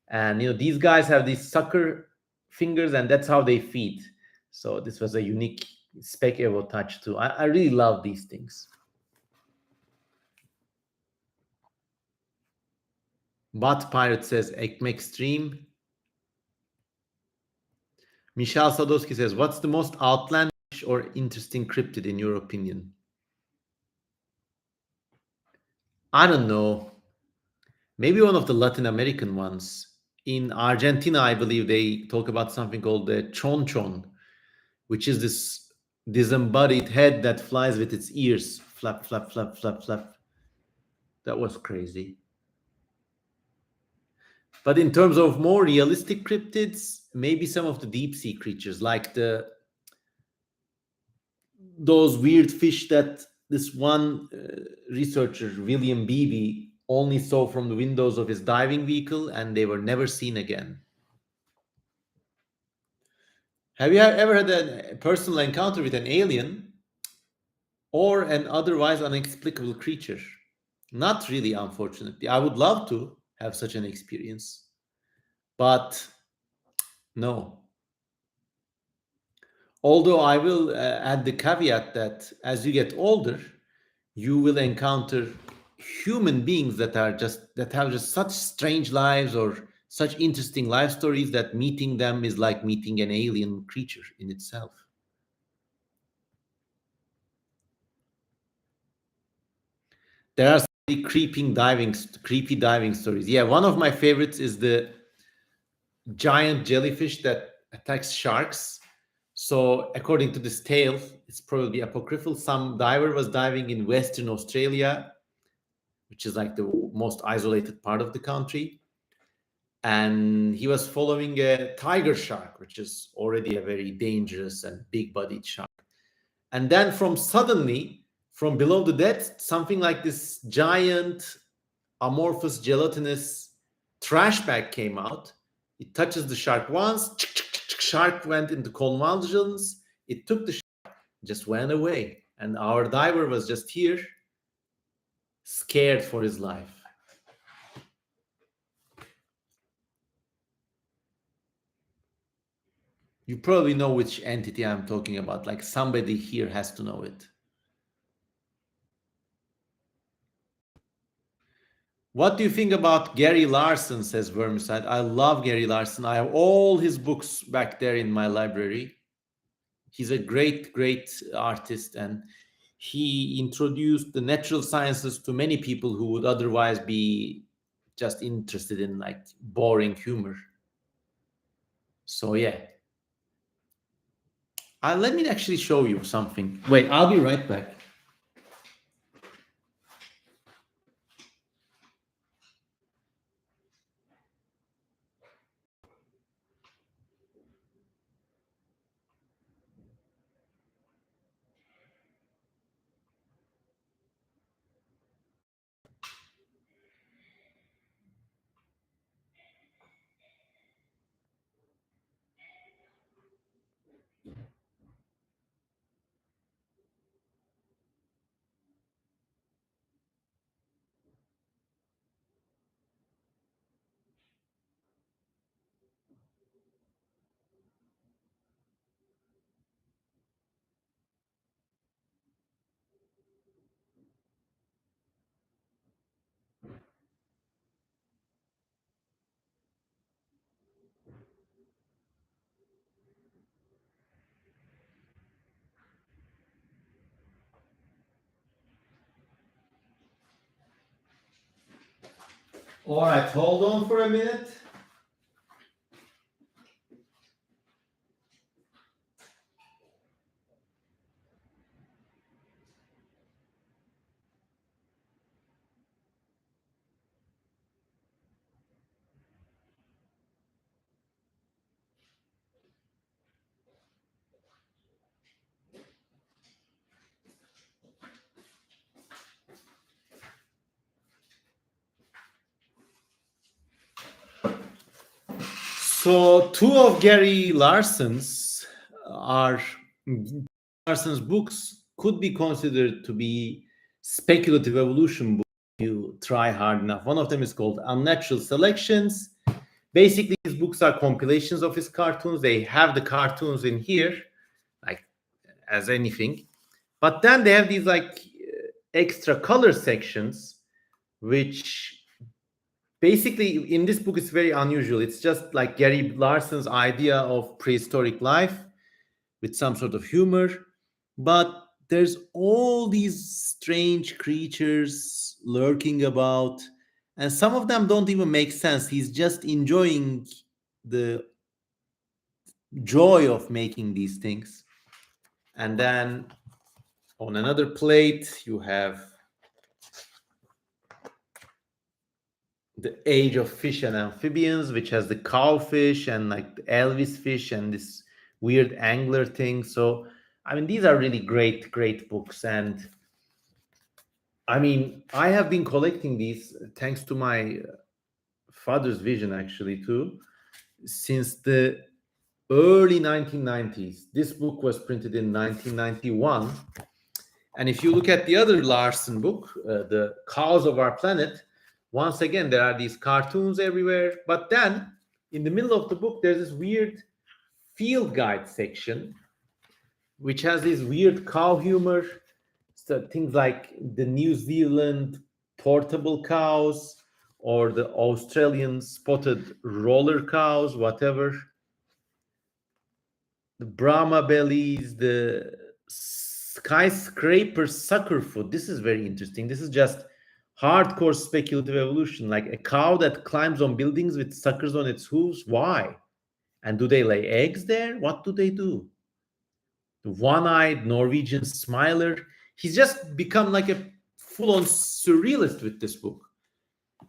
And these guys have these sucker fingers, and that's how they feed. So this was a unique spec evo touch too. I really love these things. But Pirate says Ekmek Stream. Michal Sadowski says, what's the most outlandish or interesting cryptid in your opinion? I don't know. Maybe one of the Latin American ones. In Argentina, I believe they talk about something called the chon chon, which is this disembodied head that flies with its ears. Flap, flap, flap, flap, flap. That was crazy. But in terms of more realistic cryptids, maybe some of the deep sea creatures, like those weird fish that this one researcher, William Beebe, only saw from the windows of his diving vehicle, and they were never seen again. Have you ever had a personal encounter with an alien or an otherwise inexplicable creature? Not really, unfortunately. I would love to have such an experience, but no. Although I will add the caveat that as you get older, you will encounter human beings that have just such strange lives or such interesting life stories that meeting them is like meeting an alien creature in itself. There are some really creepy diving stories. Yeah, one of my favorites is the giant jellyfish that attacks sharks. So, according to this tale, it's probably apocryphal. Some diver was diving in Western Australia, which is like the most isolated part of the country, and he was following a tiger shark, which is already a very dangerous and big-bodied shark. And then, from below the depths, something like this giant amorphous gelatinous trash bag came out. It touches the shark once, shark went into convulsions. It took the shark, just went away. And our diver was just here, scared for his life. You probably know which entity I'm talking about. Like somebody here has to know it. What do you think about Gary Larson, says Vermicide. I love Gary Larson. I have all his books back there in my library. He's a great artist, and he introduced the natural sciences to many people who would otherwise be just interested in like boring humor. So yeah. Let me actually show you something. Wait, I'll be right back. All right, hold on for a minute. So, two of Gary are Larson's books could be considered to be speculative evolution books if you try hard enough. One of them is called Unnatural Selections. Basically, his books are compilations of his cartoons. They have the cartoons in here, like as anything, but then they have these like extra color sections, which basically in this book is very unusual. It's just like Gary Larson's idea of prehistoric life with some sort of humor, but there's all these strange creatures lurking about, and some of them don't even make sense. He's just enjoying the joy of making these things. And then on another plate you have the Age of Fish and Amphibians, which has the cowfish and like the Elvis fish and this weird angler thing. So, I mean, these are really great books. And I mean, I have been collecting these thanks to my father's vision, actually, too, since the early 1990s. This book was printed in 1991. And if you look at the other Larson book, The Cows of Our Planet, once again, there are these cartoons everywhere. But then in the middle of the book, there's this weird field guide section, which has this weird cow humor. So things like the New Zealand portable cows or the Australian spotted roller cows, whatever. The Brahma bellies, the skyscraper sucker foot. This is very interesting. This is just hardcore speculative evolution, like a cow that climbs on buildings with suckers on its hooves. Why? And do they lay eggs there? What do they do? The one-eyed Norwegian smiler. He's just become like a full-on surrealist with this book.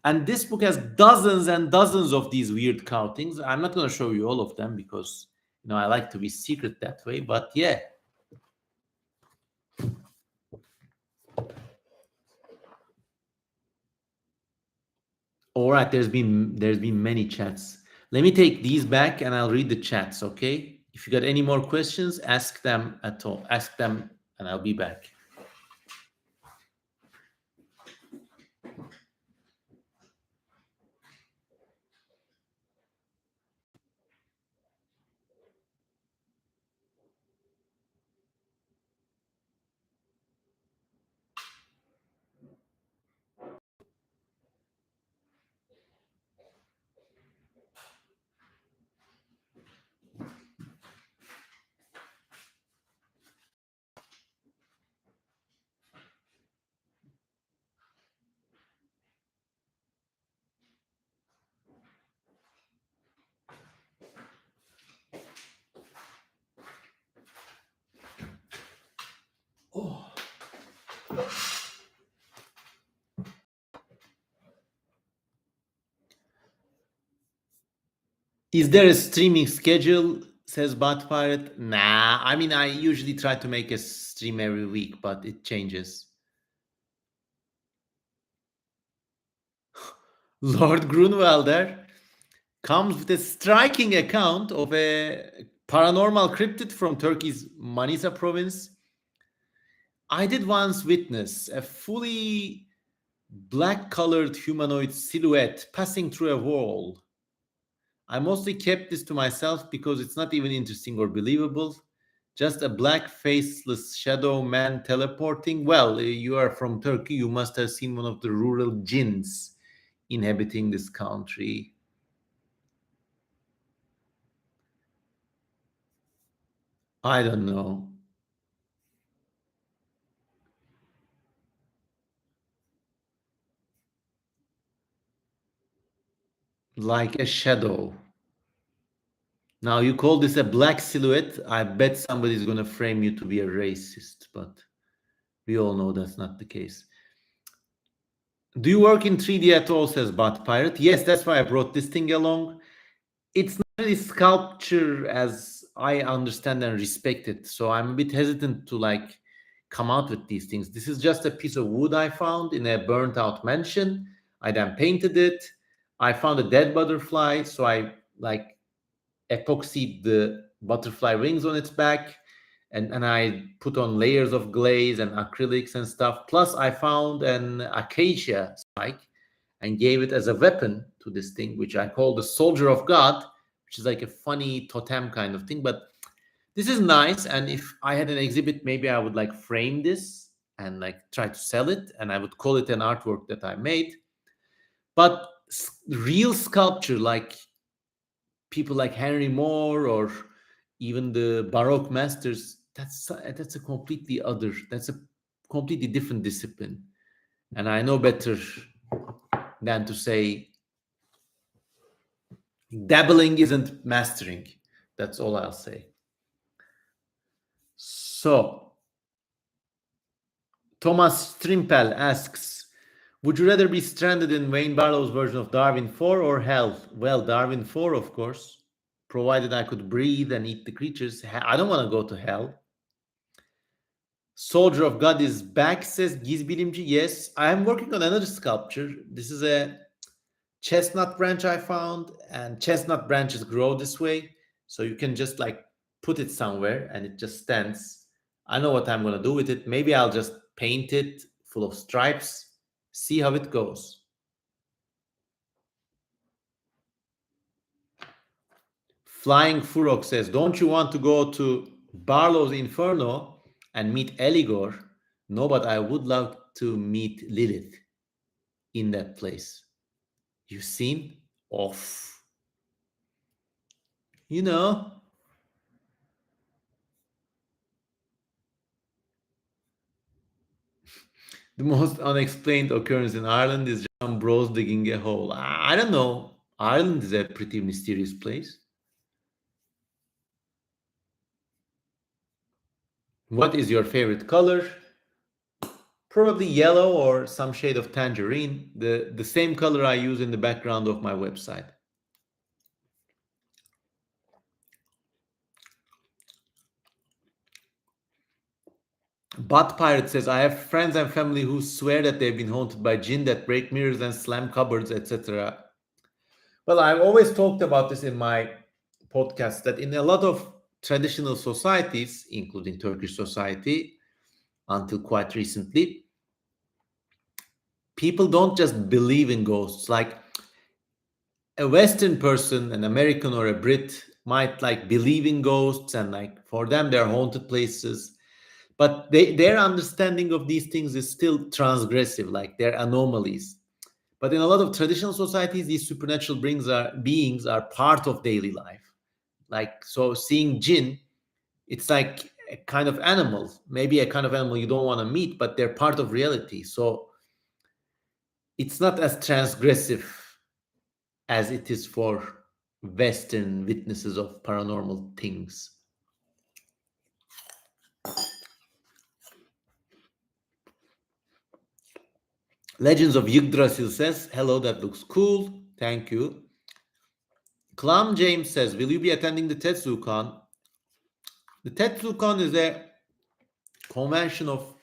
And this book has dozens and dozens of these weird cow things. I'm not going to show you all of them because I like to be secret that way. But yeah. All right, there's been many chats. Let me take these back and I'll read the chats, okay? If you got any more questions, ask them at all. Ask them and I'll be back. Oh. Is there a streaming schedule? Says Bot Pirate. Nah, I mean, I usually try to make a stream every week, but it changes. Lord Grunwalder comes with a striking account of a paranormal cryptid from Turkey's Manisa province. I did once witness a fully black colored humanoid silhouette passing through a wall. I mostly kept this to myself because it's not even interesting or believable. Just a black faceless shadow man teleporting. Well, you are from Turkey. You must have seen one of the rural jinns inhabiting this country. I don't know. like a shadow. Now you call this a black silhouette. I bet somebody's gonna frame you to be a racist, but we all know that's not the case. Do you work in 3D at all, says Bot Pirate? Yes, that's why I brought this thing along. It's not really sculpture as I understand and respect it. So I'm a bit hesitant to like come out with these things. This is just a piece of wood I found in a burnt out mansion. I then painted it. I found a dead butterfly, so I like epoxied the butterfly wings on its back, and I put on layers of glaze and acrylics and stuff. Plus, I found an acacia spike and gave it as a weapon to this thing, which I call the Soldier of God, which is like a funny totem kind of thing. But this is nice, and if I had an exhibit, maybe I would like frame this and like try to sell it, and I would call it an artwork that I made. But real sculpture, like people like Henry Moore or even the Baroque masters, that's a completely other, that's a completely different discipline. And I know better than to say dabbling isn't mastering. That's all I'll say. So Thomas Strimpel asks, would you rather be stranded in Wayne Barlow's version of Darwin 4 or Hell? Well, Darwin 4, of course, provided I could breathe and eat the creatures. I don't want to go to hell. Soldier of God is back, says Gizbilimci. Yes, I am working on another sculpture. This is a chestnut branch I found, and chestnut branches grow this way. So you can just like put it somewhere and it just stands. I know what I'm going to do with it. Maybe I'll just paint it full of stripes, see how it goes. Flying Furok says, don't you want to go to Barlow's Inferno and meet Eligor? No, but I would love to meet Lilith in that place. You've seen? Off. You know, the most unexplained occurrence in Ireland is some bros digging a hole. I don't know. Ireland is a pretty mysterious place. What is your favorite color? Probably yellow or some shade of tangerine, the same color I use in the background of my website. Bot Pirate says, I have friends and family who swear that they've been haunted by jinn that break mirrors and slam cupboards, etc. Well, I've always talked about this in my podcast that in a lot of traditional societies, including Turkish society, until quite recently, people don't just believe in ghosts. Like a Western person, an American or a Brit, might like believe in ghosts and like for them they're haunted places. But their understanding of these things is still transgressive, like they're anomalies. But in a lot of traditional societies, these supernatural beings are part of daily life. Like, so seeing jinn, it's like a kind of animal, maybe a kind of animal you don't want to meet, but they're part of reality. So it's not as transgressive as it is for Western witnesses of paranormal things. Legends of Yggdrasil says, hello, that looks cool. Thank you. Clam James says, will you be attending the TEDSUCon? The TEDSUCon is a convention of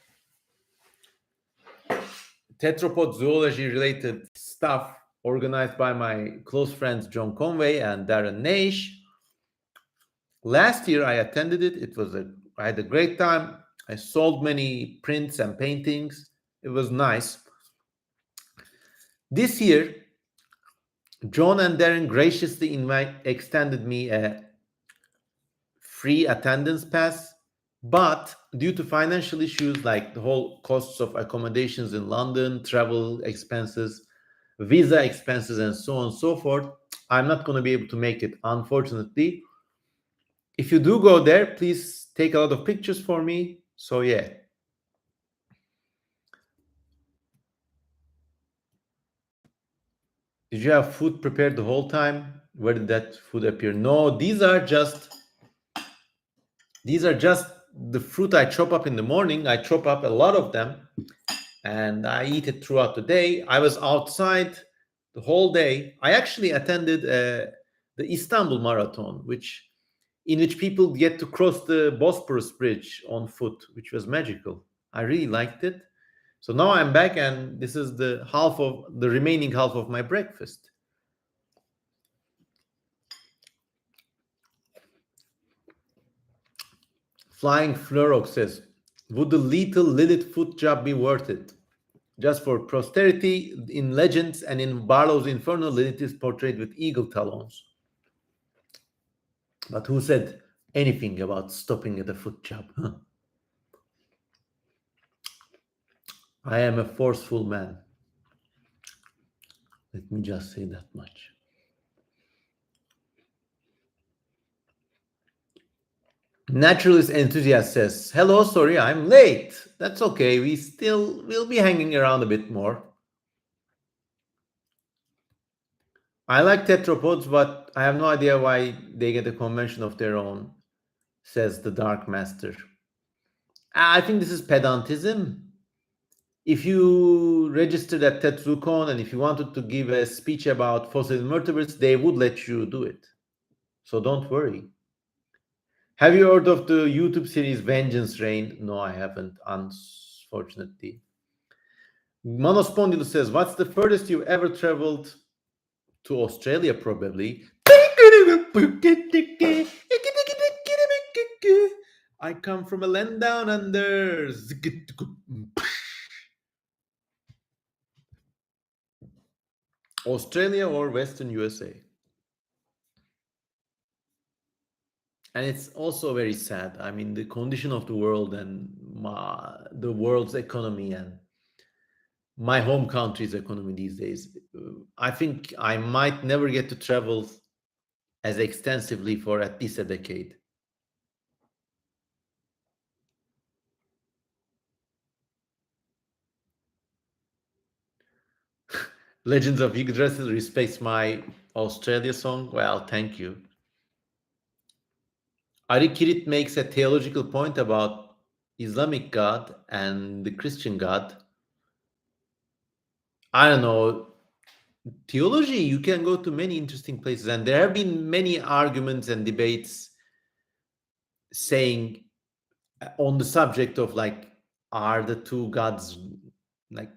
tetrapod zoology related stuff organized by my close friends John Conway and Darren Naish. Last year I attended it. I had a great time. I sold many prints and paintings. It was nice. This year, John and Darren graciously extended me a free attendance pass, but due to financial issues like the whole costs of accommodations in London, travel expenses, visa expenses, and so on and so forth, I'm not going to be able to make it, unfortunately. If you do go there, please take a lot of pictures for me. So yeah. Did you have food prepared the whole time? Where did that food appear? No, these are just the fruit I chop up in the morning. I chop up a lot of them and I eat it throughout the day. I was outside the whole day. I actually attended the Istanbul Marathon, in which people get to cross the Bosporus Bridge on foot, which was magical. I really liked it. So now I'm back, and this is the remaining half of my breakfast. Flying Flurok says, would the lethal Lilith foot job be worth it? Just for posterity, in legends and in Barlow's Inferno, Lilith is portrayed with eagle talons. But who said anything about stopping at a foot job? Huh? I am a forceful man. Let me just say that much. Naturalist enthusiast says, hello, sorry, I'm late. That's okay. We'll be hanging around a bit more. I like tetrapods, but I have no idea why they get a convention of their own, says the Dark Master. I think this is pedantism. If you registered at TETRUCON and if you wanted to give a speech about fossil invertebrates, they would let you do it. So don't worry. Have you heard of the YouTube series Vengeance Rain? No, I haven't, unfortunately. Monospondylus says, what's the furthest you've ever traveled? To Australia, probably. I come from a land down under. Australia or Western USA. And it's also very sad. I mean, the condition of the world and the world's economy and my home country's economy these days. I think I might never get to travel as extensively for at least a decade. Legends of Yggdrasil respects my Australia song. Well, thank you. Ari Kirit makes a theological point about Islamic God and the Christian God. I don't know. Theology, you can go to many interesting places, and there have been many arguments and debates saying on the subject of are the two gods like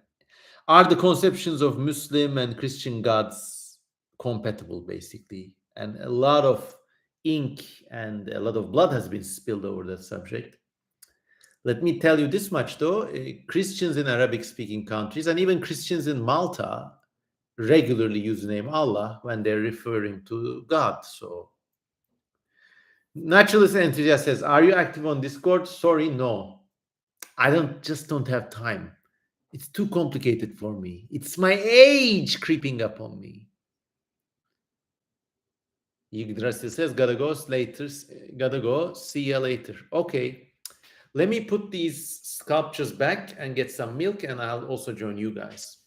are the conceptions of Muslim and Christian gods compatible, basically? And a lot of ink and a lot of blood has been spilled over that subject. Let me tell you this much, though. Christians in Arabic-speaking countries and even Christians in Malta regularly use the name Allah when they're referring to God. So, Naturalist Enthusiast says, are you active on Discord? Sorry, no. I don't have time. It's too complicated for me. It's my age creeping up on me. Yggdrasil says, gotta go later. Gotta go. See you later. Okay. Let me put these sculptures back and get some milk, and I'll also join you guys.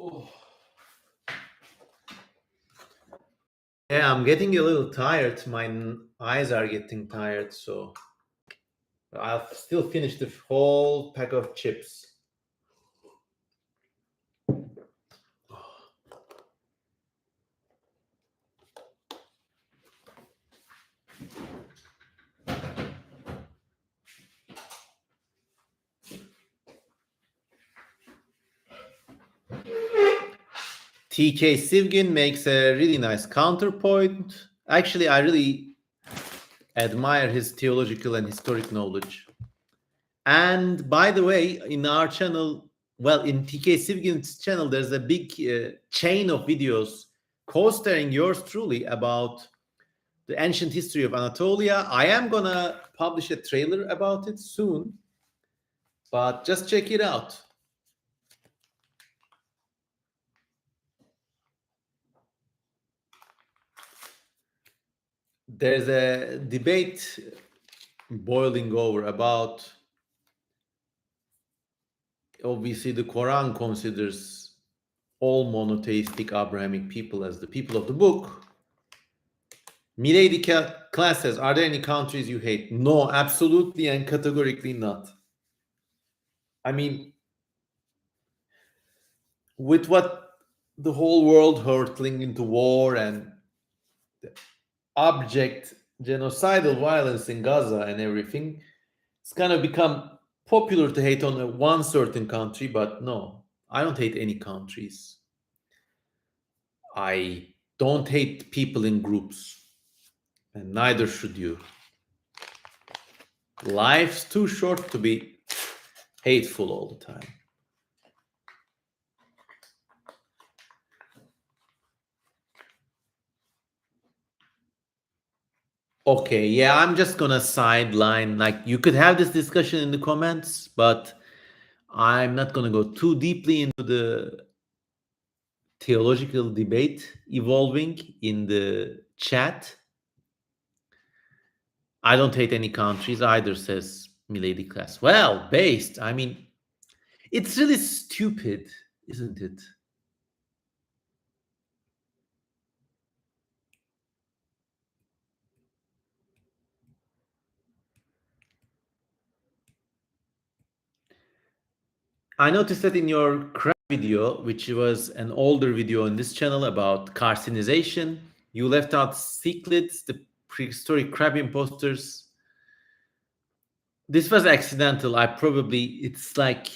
Oh. Yeah, I'm getting a little tired. My eyes are getting tired, so I'll still finish the whole pack of chips. TK Sivgin makes a really nice counterpoint. Actually, I really admire his theological and historic knowledge. And by the way, in our channel, well, in TK Sivgin's channel, there's a big chain of videos co-starring yours truly about the ancient history of Anatolia. I am gonna publish a trailer about it soon, but just check it out. There's a debate boiling over about, obviously, the Quran considers all monotheistic Abrahamic people as the people of the book. Milady class says, are there any countries you hate? No, absolutely and categorically not. I mean, with what the whole world hurtling into war and abject genocidal violence in Gaza and everything, it's kind of become popular to hate on one certain country, but no, I don't hate any countries. I don't hate people in groups, and neither should you. Life's too short to be hateful all the time. Okay, yeah, I'm just gonna sideline. Like, you could have this discussion in the comments, but I'm not gonna go too deeply into the theological debate evolving in the chat. I don't hate any countries either, says Milady Class. Well, based. I mean, it's really stupid, isn't it? I noticed that in your crab video, which was an older video on this channel about carcinization, you left out cichlids, the prehistoric crab imposters. This was accidental. It's like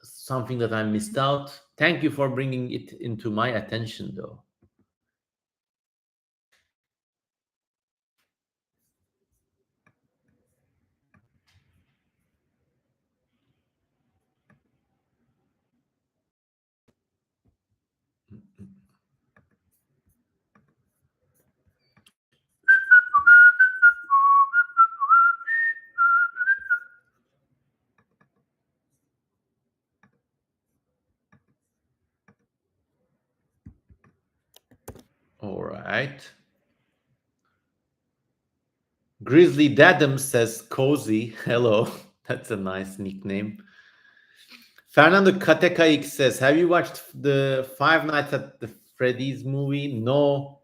something that I missed out. Thank you for bringing it into my attention, though. All right. Grizzly Dadam says cozy. Hello. That's a nice nickname. Fernando Katekaik says, have you watched the Five Nights at the Freddy's movie? No.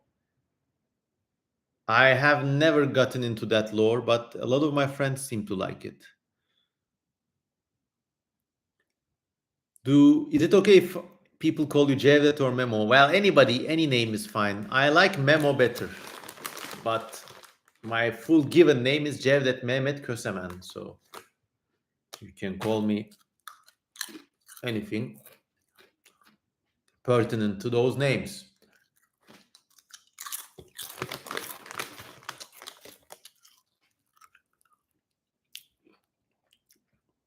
I have never gotten into that lore, but a lot of my friends seem to like it. Is it okay if people call you Jevdet or Memo? Well, any name is fine. I like Memo better, but my full given name is Cevdet Mehmet Kösemen, so you can call me anything pertinent to those names.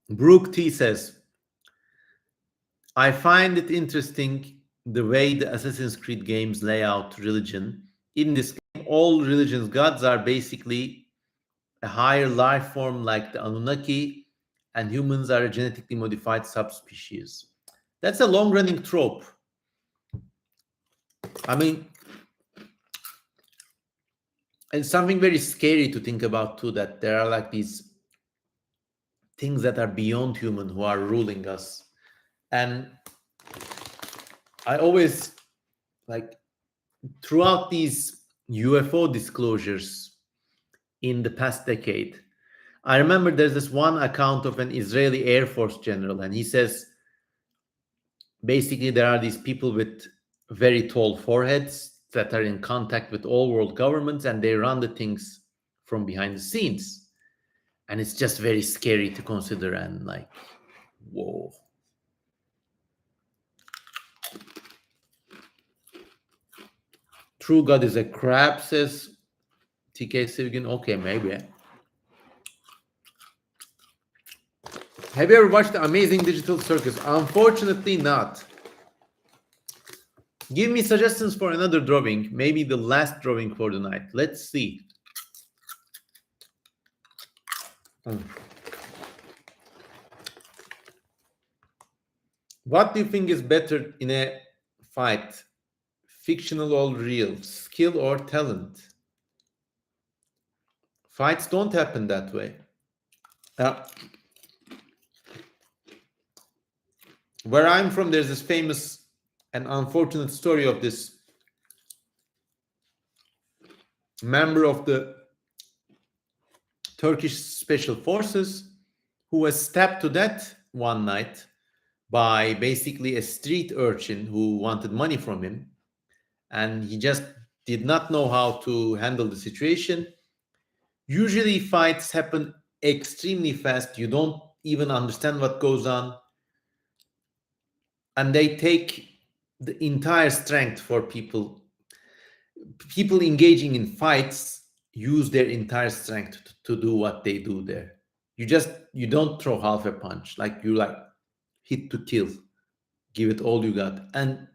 Brooke T says, I find it interesting the way the Assassin's Creed games lay out religion. In this game, all religions' gods are basically a higher life form like the Anunnaki, and humans are a genetically modified subspecies. That's a long-running trope. I mean, it's something very scary to think about too, that there are like these things that are beyond human who are ruling us. And I always, like, throughout these UFO disclosures in the past decade, I remember there's this one account of an Israeli Air Force general, and he says basically there are these people with very tall foreheads that are in contact with all world governments, and they run the things from behind the scenes. And it's just very scary to consider, and like, whoa. True God is a crab, says TK Sivgin. Okay, maybe. Have you ever watched The Amazing Digital Circus? Unfortunately not. Give me suggestions for another drawing, maybe the last drawing for the night. Let's see. What do you think is better in a fight? Fictional or real? Skill or talent? Fights don't happen that way. Where I'm from, there's this famous and unfortunate story of this member of the Turkish Special Forces who was stabbed to death one night by basically a street urchin who wanted money from him. And he just did not know how to handle the situation. Usually fights happen extremely fast. You don't even understand what goes on. And they take the entire strength for people. People engaging in fights use their entire strength to do what they do there. You don't throw half a punch. Like you hit to kill, give it all you got. And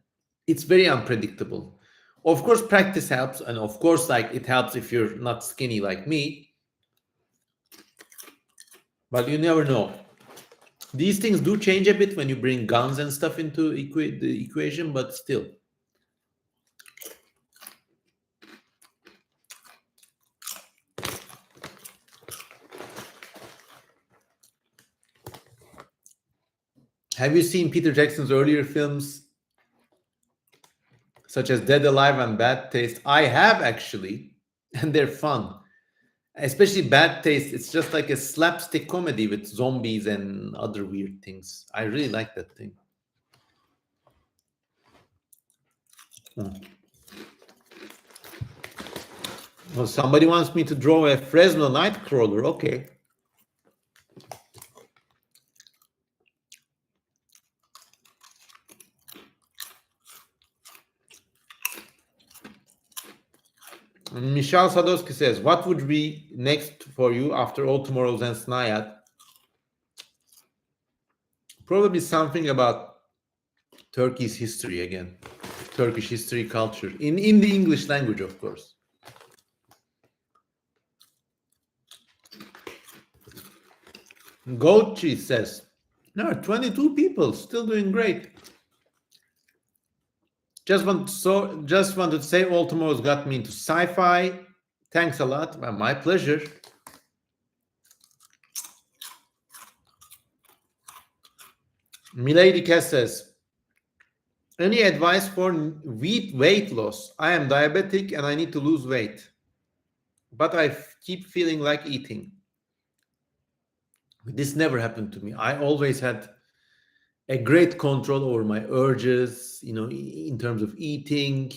it's very unpredictable. Of course, practice helps. And of course, it helps if you're not skinny like me. But you never know. These things do change a bit when you bring guns and stuff into the equation, but still. Have you seen Peter Jackson's earlier films, such as Dead Alive and Bad Taste? I have, actually, and they're fun. Especially Bad Taste. It's just like a slapstick comedy with zombies and other weird things. I really like that thing. Well, somebody wants me to draw a Fresno Nightcrawler. Okay. And Michal Sadowski says, what would be next for you after All Tomorrows and Snayat? Probably something about Turkey's history again. Turkish history, culture. In the English language, of course. Gochi says, no, 22 people, still doing great. Just wanted to say All Tomorrows got me into sci-fi. Thanks a lot. Well, my pleasure. Milady Cass says, any advice for weight loss? I am diabetic and I need to lose weight, but I keep feeling like eating. This never happened to me. I always had a great control over my urges, in terms of eating,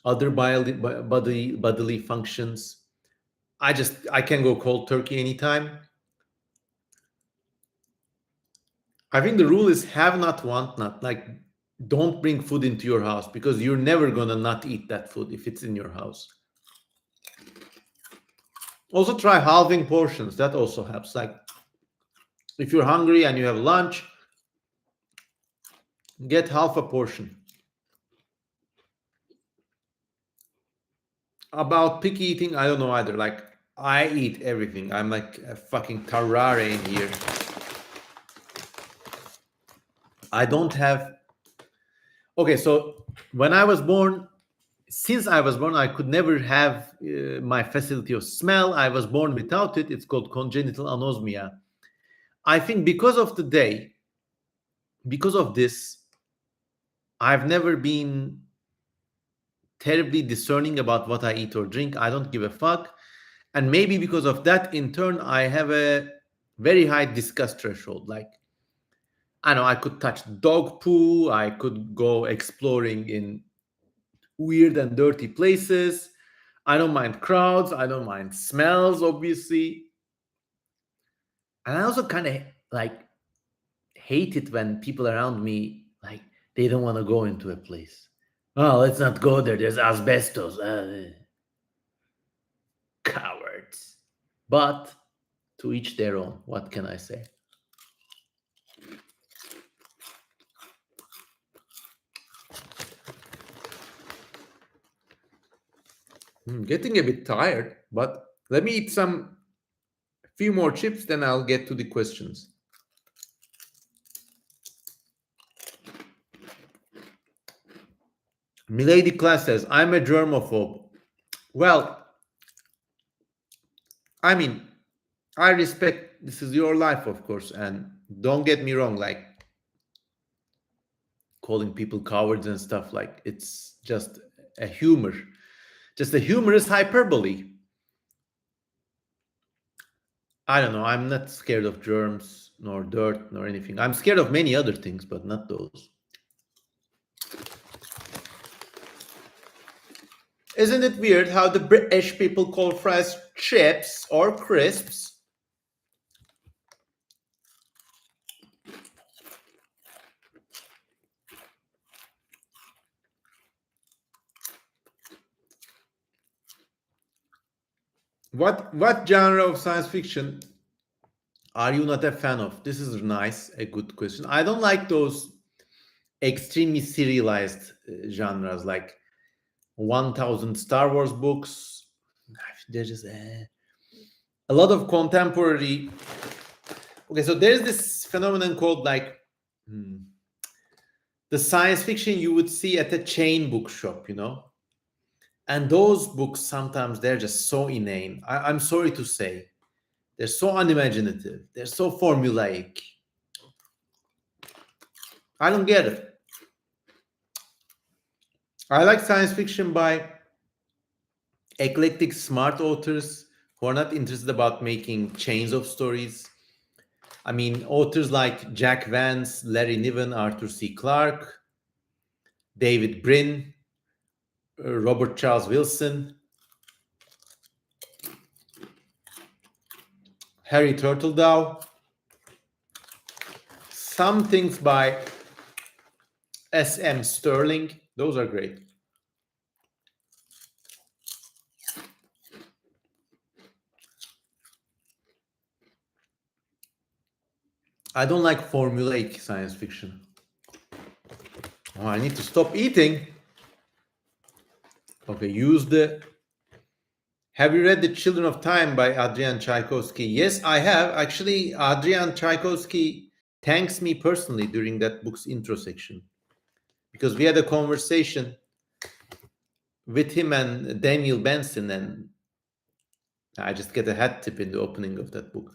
other bodily functions. I can go cold turkey anytime. I think the rule is have not, want not. Like, don't bring food into your house because you're never gonna not eat that food if it's in your house. Also try halving portions. That also helps. Like, if you're hungry and you have lunch, get half a portion. About picky eating, I don't know either. Like, I eat everything. I'm like a fucking Tarare in here. I don't have... Okay, so when I was born, since I was born, I could never have my facility of smell. I was born without it. It's called congenital anosmia. I think because of this, I've never been terribly discerning about what I eat or drink. I don't give a fuck. And maybe because of that, in turn, I have a very high disgust threshold. Like, I know I could touch dog poo. I could go exploring in weird and dirty places. I don't mind crowds. I don't mind smells, obviously. And I also kind of hate it when people around me, they don't want to go into a place. Oh, let's not go there. There's asbestos. Cowards. But to each their own. What can I say? Getting a bit tired, but let me eat some few more chips, then I'll get to the questions. Milady Class says, I'm a germaphobe. Well, I mean, I respect this is your life, of course, and don't get me wrong, like calling people cowards and stuff, like it's just a humor, just a humorous hyperbole. I don't know. I'm not scared of germs nor dirt nor anything. I'm scared of many other things, but not those. Isn't it weird how the British people call fries chips or crisps? What genre of science fiction are you not a fan of? This is nice, a good question. I don't like those extremely serialized genres like 1000 Star Wars books. They're just a lot of contemporary. Okay, so there's this phenomenon called like the science fiction you would see at a chain bookshop, you know? And those books sometimes they're just so inane. I'm sorry to say. They're so unimaginative. They're so formulaic. I don't get it. I like science fiction by eclectic, smart authors who are not interested about making chains of stories. I mean, authors like Jack Vance, Larry Niven, Arthur C. Clarke, David Brin, Robert Charles Wilson, Harry Turtledove. Some things by S.M. Sterling. Those are great. I don't like formulaic science fiction. Oh, I need to stop eating. Okay, use the. Have you read The Children of Time by Adrian Tchaikovsky? Yes, I have. Actually, Adrian Tchaikovsky thanks me personally during that book's intro section because we had a conversation with him and Daniel Benson, and I just get a hat tip in the opening of that book.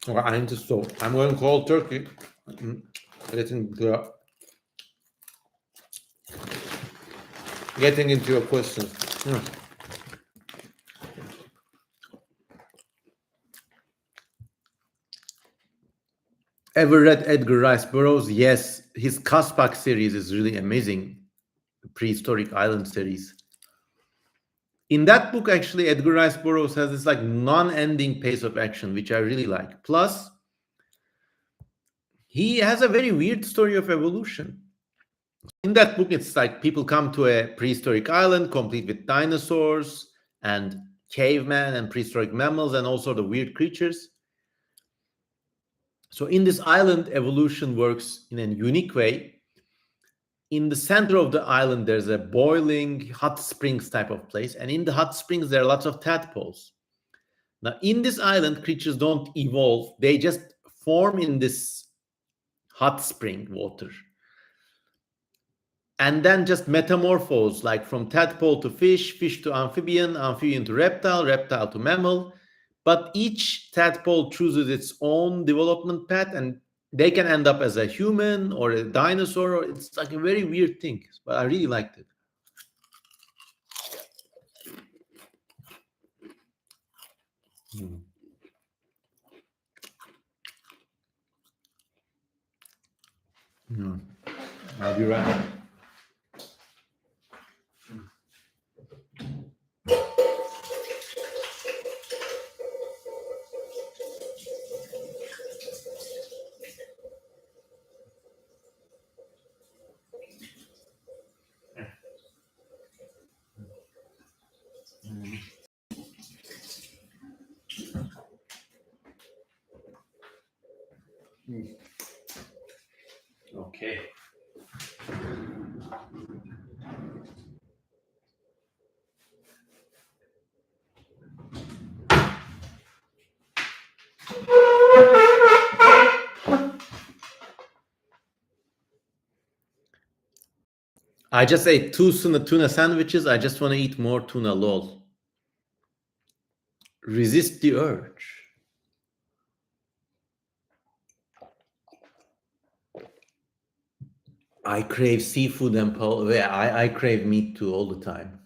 Okay, I need to stop. I'm going cold turkey. Getting into your questions. Ever read Edgar Rice Burroughs? Yes, his Kaspak series is really amazing. Prehistoric Island series. In that book, actually, Edgar Rice Burroughs has this like non-ending pace of action, which I really like. Plus, he has a very weird story of evolution. In that book, it's like people come to a prehistoric island complete with dinosaurs and cavemen and prehistoric mammals and all sort of weird creatures. So in this island, evolution works in a unique way. In the center of the island, there's a boiling hot springs type of place. And in the hot springs, there are lots of tadpoles. Now, in this island, creatures don't evolve. They just form in this hot spring water. And then just metamorphose, like from tadpole to fish, fish to amphibian, amphibian to reptile, reptile to mammal. But each tadpole chooses its own development path, and they can end up as a human or a dinosaur. Or it's like a very weird thing, but I really liked it. I'll be right back. Okay. I just ate two tuna sandwiches. I just want to eat more tuna, lol. Resist the urge. I crave seafood and I crave meat too all the time.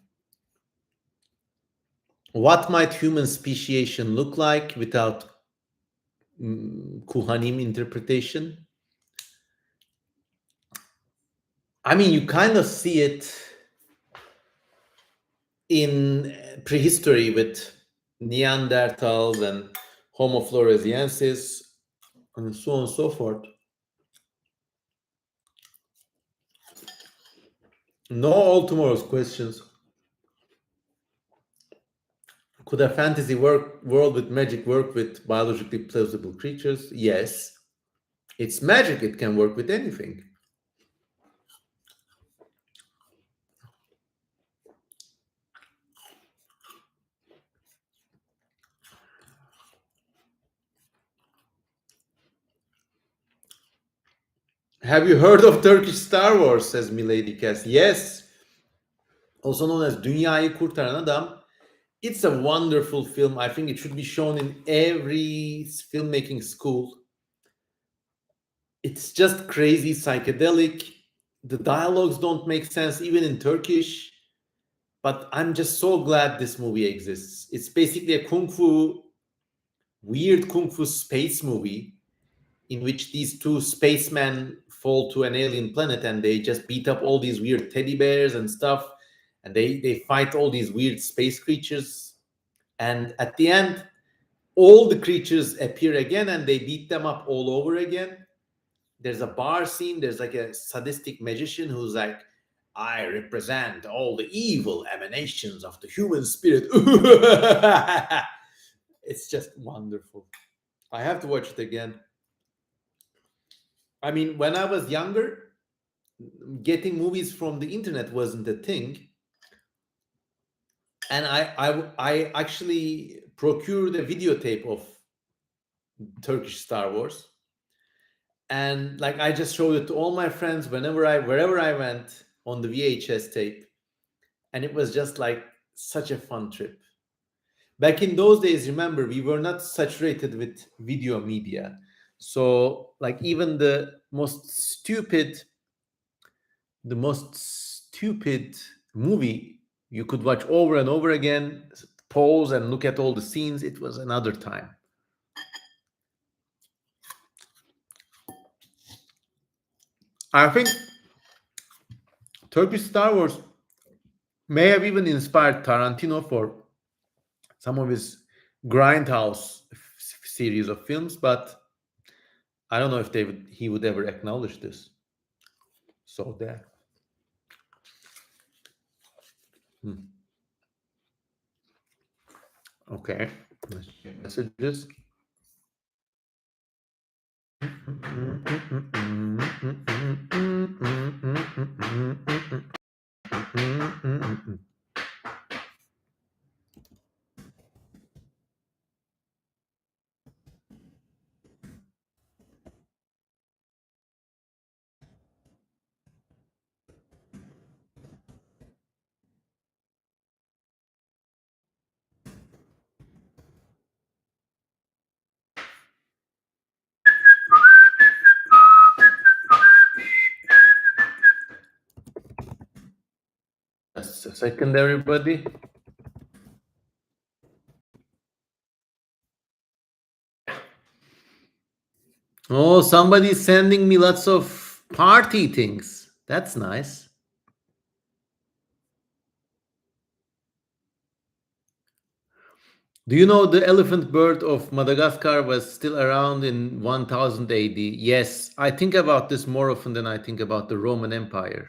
What might human speciation look like without Kuhanim interpretation? I mean, you kind of see it in prehistory with Neanderthals and Homo floresiensis and so on and so forth. No, all tomorrow's questions. Could a fantasy world with magic work with biologically plausible creatures? Yes. It's magic, it can work with anything. Have you heard of Turkish Star Wars? Says Milady Cass. Yes. Also known as Dünyayı Kurtaran Adam. It's a wonderful film. I think it should be shown in every filmmaking school. It's just crazy, psychedelic. The dialogues don't make sense even in Turkish. But I'm just so glad this movie exists. It's basically a weird kung fu space movie in which these two spacemen fall to an alien planet and they just beat up all these weird teddy bears and stuff. And they fight all these weird space creatures. And at the end, all the creatures appear again and they beat them up all over again. There's a bar scene. There's like a sadistic magician who's like, I represent all the evil emanations of the human spirit. It's just wonderful. I have to watch it again. I mean, when I was younger, getting movies from the internet wasn't a thing. And I actually procured a videotape of Turkish Star Wars. And like I just showed it to all my friends wherever I went on the VHS tape. And it was just like such a fun trip. Back in those days, remember, we were not saturated with video media. So like even the most stupid movie you could watch over and over again, pause and look at all the scenes. It was another time. I think Turkish Star Wars may have even inspired Tarantino for some of his grindhouse series of films, but I don't know if he would ever acknowledge this. So there. Okay. Let's check messages. Just a second, everybody. Oh, somebody's sending me lots of party things. That's nice. Do you know the elephant bird of Madagascar was still around in 1000 AD? Yes, I think about this more often than I think about the Roman Empire.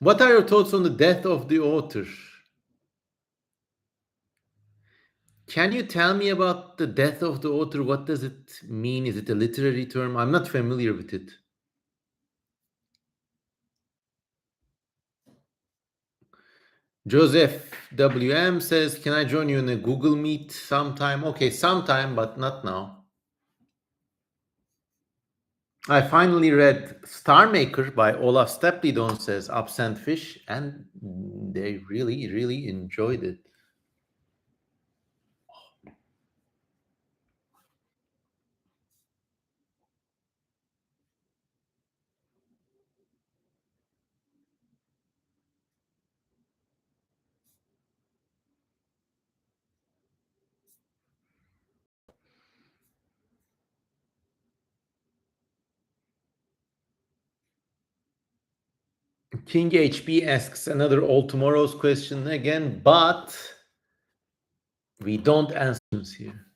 What are your thoughts on the death of the author? Can you tell me about the death of the author? What does it mean? Is it a literary term? I'm not familiar with it. Joseph WM says, can I join you in a Google Meet sometime? Okay, sometime, but not now. I finally read Star Maker by Olaf Steplidon, says Absent Fish, and they really, really enjoyed it. King HP asks another All Tomorrow's question again, but we don't answer here.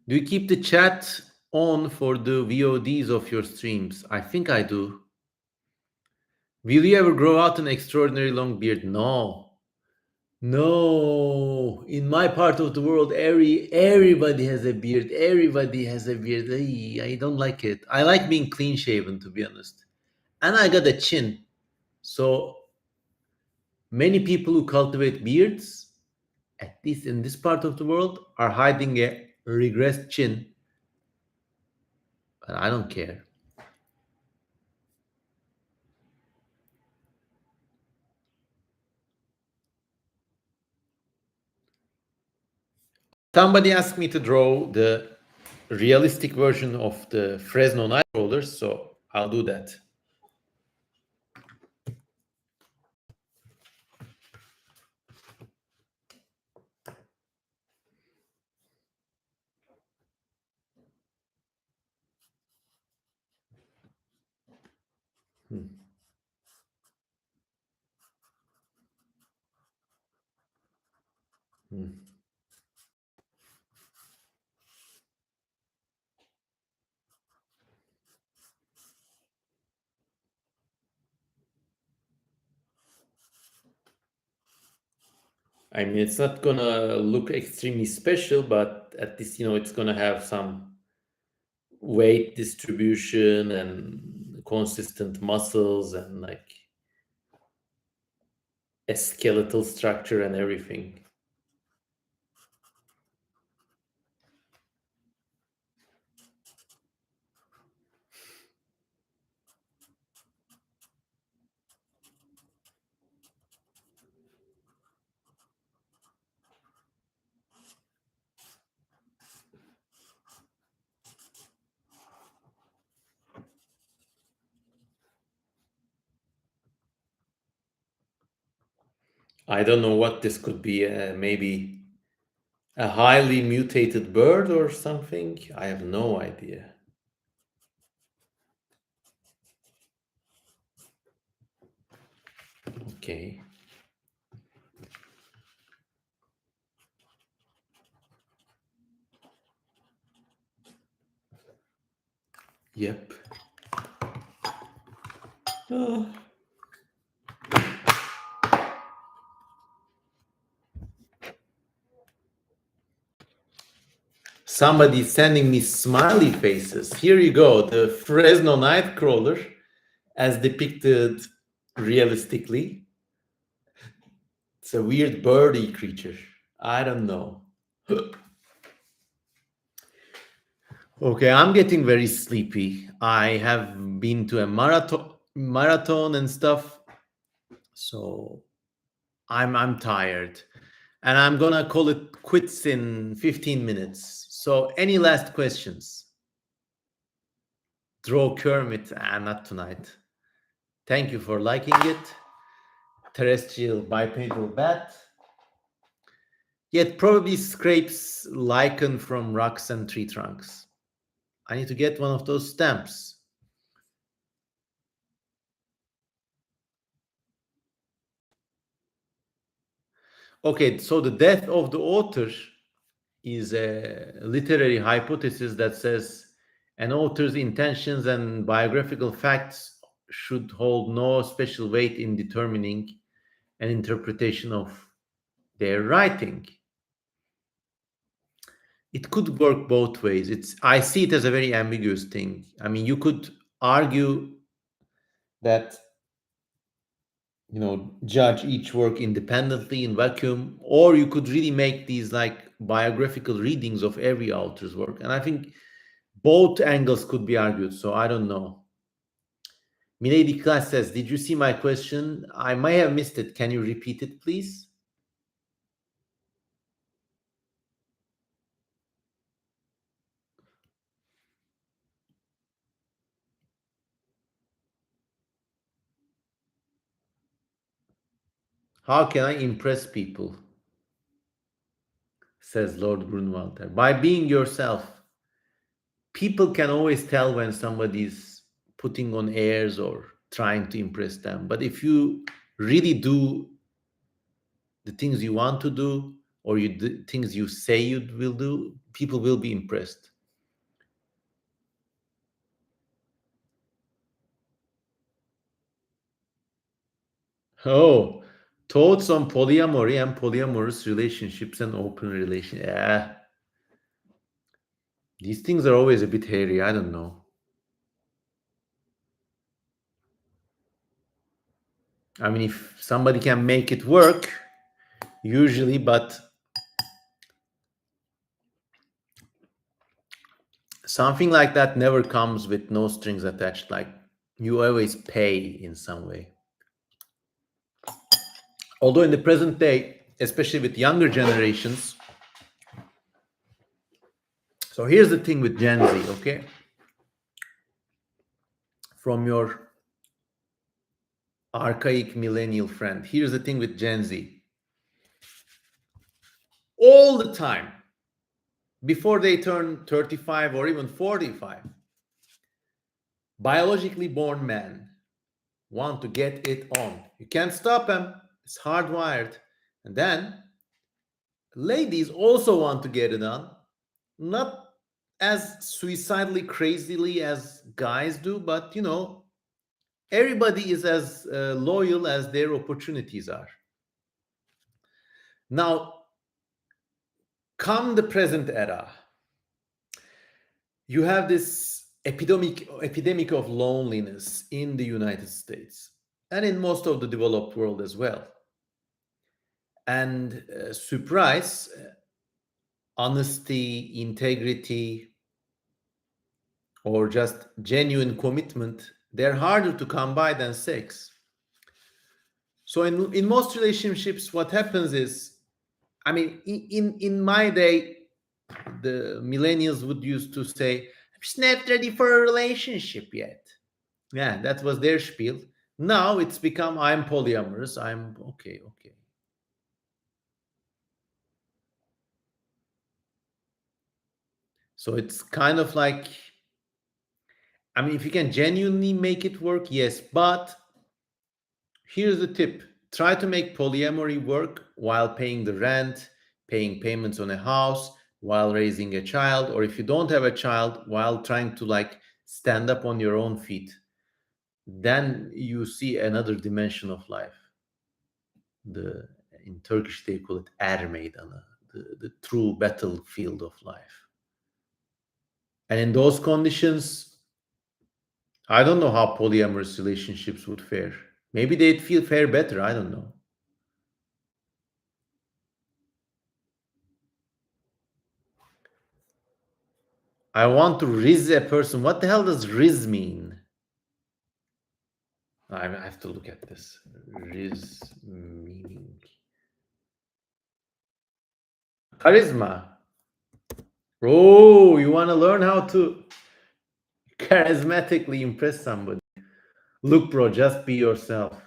Do you keep the chat on for the VODs of your streams? I think I do. Will you ever grow out an extraordinary long beard? No. No. In my part of the world, everybody has a beard. Everybody has a beard. I don't like it. I like being clean shaven, to be honest. And I got a chin. So many people who cultivate beards, at least in this part of the world, are hiding a regressed chin. But I don't care. Somebody asked me to draw the realistic version of the Fresno night rollers, so I'll do that. Hmm. Hmm. I mean, it's not gonna look extremely special, but at least, it's gonna have some weight distribution and consistent muscles and like a skeletal structure and everything. I don't know what this could be. Maybe a highly mutated bird or something. I have no idea. Okay. Yep. Oh. Somebody's sending me smiley faces. Here you go. The Fresno Nightcrawler, as depicted realistically. It's a weird birdie creature. I don't know. Okay, I'm getting very sleepy. I have been to a marathon and stuff, so I'm tired. And I'm gonna call it quits in 15 minutes. So any last questions? Draw Kermit, not tonight. Thank you for liking it. Terrestrial bipedal bat. Yet probably scrapes lichen from rocks and tree trunks. I need to get one of those stamps. Okay, so the death of the author is a literary hypothesis that says an author's intentions and biographical facts should hold no special weight in determining an interpretation of their writing. it could work both ways. I see it as a very ambiguous thing. I mean, you could argue that, judge each work independently in vacuum, or you could really make these like biographical readings of every author's work. And I think both angles could be argued. So I don't know. Milady Class says, did you see my question? I might have missed it. Can you repeat it, please? How can I impress people? Says Lord Grunwalder. By being yourself. People can always tell when somebody's putting on airs or trying to impress them. But if you really do the things you want to do, or you do things you say you will do, people will be impressed. Oh, thoughts on polyamory and polyamorous relationships and open relationships. Yeah, these things are always a bit hairy. I don't know. I mean, if somebody can make it work, usually, but something like that never comes with no strings attached. Like you always pay in some way. Although in the present day, especially with younger generations, so here's the thing with Gen Z, okay? From your archaic millennial friend, here's the thing with Gen Z. All the time, before they turn 35 or even 45, biologically born men want to get it on. You can't stop them, it's hardwired. And then ladies also want to get it on, not as suicidally crazily as guys do, but everybody is as loyal as their opportunities are. Now, come the present era, you have this epidemic of loneliness in the United States and in most of the developed world as well. And surprise, honesty, integrity, or just genuine commitment, they're harder to come by than sex. So in most relationships, what happens is, I mean, in my day, the millennials would used to say, I'm just not ready for a relationship yet. Yeah, that was their spiel. Now it's become, I'm polyamorous. I'm okay. So it's kind of like, I mean, if you can genuinely make it work, yes. But here's the tip. Try to make polyamory work while paying the rent, paying payments on a house, while raising a child, or if you don't have a child, while trying to like stand up on your own feet. Then you see another dimension of life. The In Turkish they call it er meydanı, the true battlefield of life. And in those conditions, I don't know how polyamorous relationships would fare. Maybe they'd fare better. I don't know. I want to riz a person. What the hell does riz mean? I have to look at this. Riz meaning. Charisma. Oh, you want to learn how to charismatically impress somebody? Look, bro, just be yourself.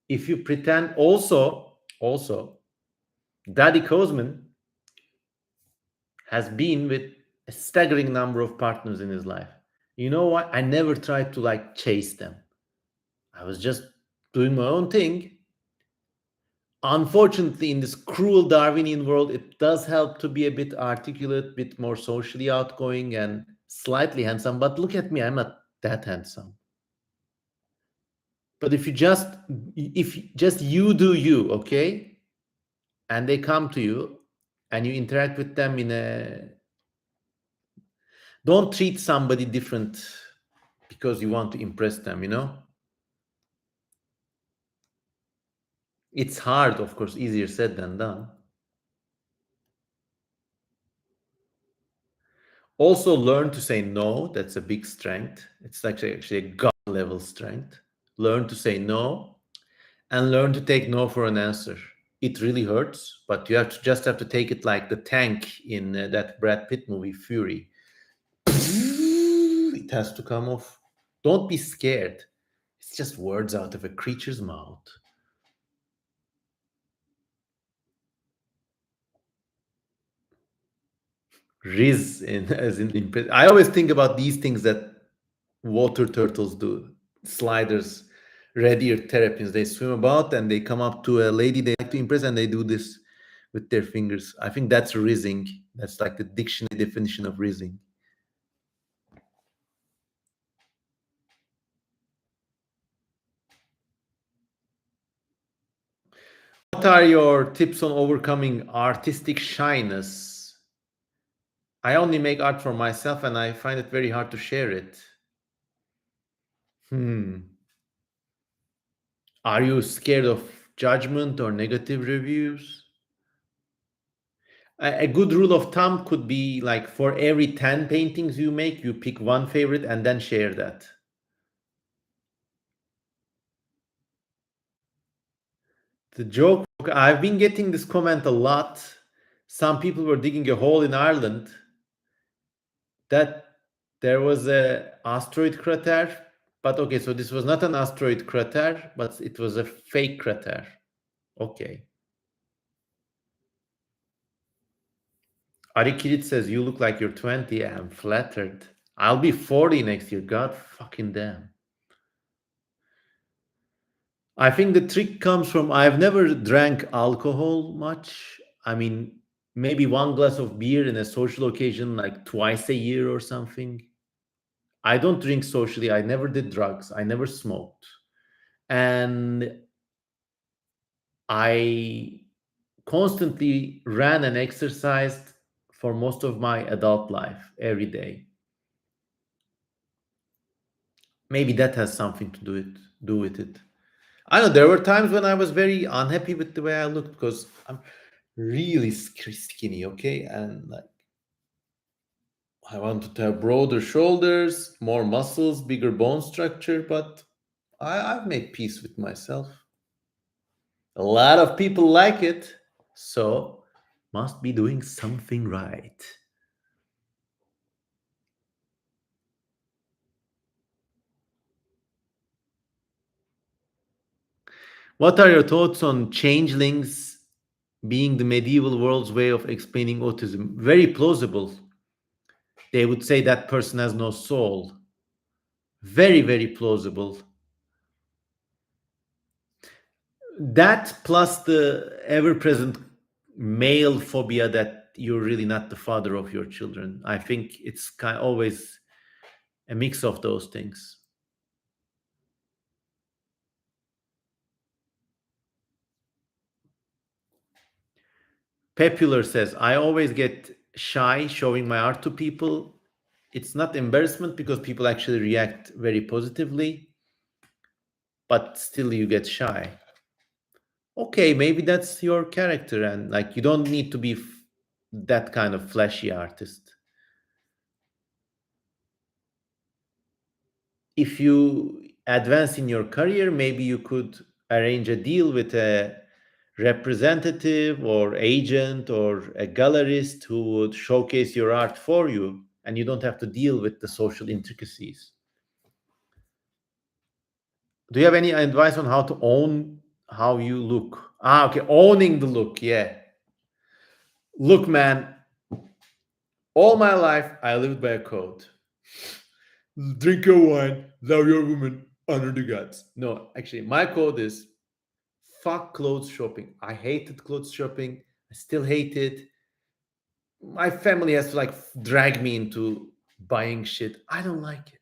If you pretend, also, Daddy Kozman has been with a staggering number of partners in his life. You know what? I never tried to like chase them. I was just doing my own thing. Unfortunately, in this cruel Darwinian world, it does help to be a bit articulate, a bit more socially outgoing and slightly handsome. But look at me, I'm not that handsome. But if just you do you, okay? And they come to you, and you interact with them in a, don't treat somebody different because you want to impress them, you know? It's hard, of course, easier said than done. Also, learn to say no. That's a big strength. It's actually a God level strength. Learn to say no and learn to take no for an answer. It really hurts, but you have to take it like the tank in that Brad Pitt movie Fury. It has to come off. Don't be scared. It's just words out of a creature's mouth. Riz in as in I always think about these things that water turtles do. Sliders, red ear terrapins. They swim about and they come up to a lady they like to impress and they do this with their fingers. I think that's rizzing. That's like the dictionary definition of rizzing. What are your tips on overcoming artistic shyness? I only make art for myself and I find it very hard to share it. Hmm. Are you scared of judgment or negative reviews? A good rule of thumb could be like for every 10 paintings you make, you pick one favorite and then share that. The joke, I've been getting this comment a lot. Some people were digging a hole in Ireland that there was a asteroid crater, but okay, so this was not an asteroid crater, but it was a fake crater. Okay. Ari Kirit says, you look like you're 20. I'm flattered. I'll be 40 next year. God fucking damn. I think the trick comes from I've never drank alcohol much. I mean, maybe one glass of beer in a social occasion, like twice a year or something. I don't drink socially. I never did drugs. I never smoked. And I constantly ran and exercised for most of my adult life every day. Maybe that has something to do with it. I know there were times when I was very unhappy with the way I looked because I'm really skinny, okay, and like I wanted to have broader shoulders, more muscles, bigger bone structure, but I've made peace with myself. A lot of people like it, so must be doing something right. What are your thoughts on changelings being the medieval world's way of explaining autism? Very plausible. They would say that person has no soul. Very, very plausible. That plus the ever present male phobia that you're really not the father of your children. I think it's kind of always a mix of those things. Popular says, I always get shy showing my art to people. It's not embarrassment because people actually react very positively, but still you get shy. Okay, maybe that's your character, and like you don't need to be that kind of flashy artist. If you advance in your career, maybe you could arrange a deal with a representative or agent or a gallerist who would showcase your art for you, and you don't have to deal with the social intricacies. Do you have any advice on how to own how you look? Ah, okay, owning the look. Yeah. Look, man, all my life I lived by a code. Drink your wine, love your woman, honor the gods. No, actually, my code is fuck clothes shopping. I hated clothes shopping. I still hate it. My family has to like drag me into buying shit. I don't like it.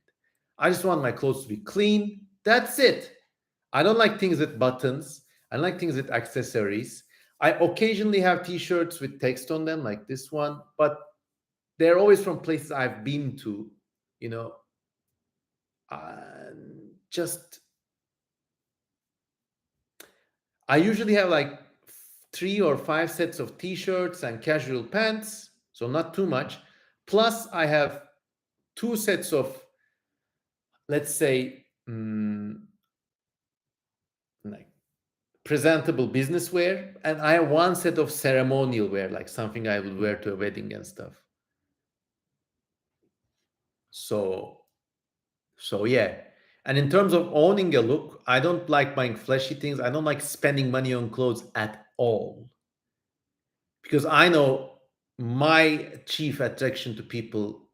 I just want my clothes to be clean. That's it. I don't like things with buttons. I like things with accessories. I occasionally have t-shirts with text on them, like this one, but they're always from places I've been to, you know. Just I usually have like 3 or 5 sets of t-shirts and casual pants, so not too much. Plus, I have 2 sets of, let's say, like presentable business wear, and I have 1 set of ceremonial wear, like something I would wear to a wedding and stuff. So, so yeah. And in terms of owning a look, I don't like buying flashy things. I don't like spending money on clothes at all, because I know my chief attraction to people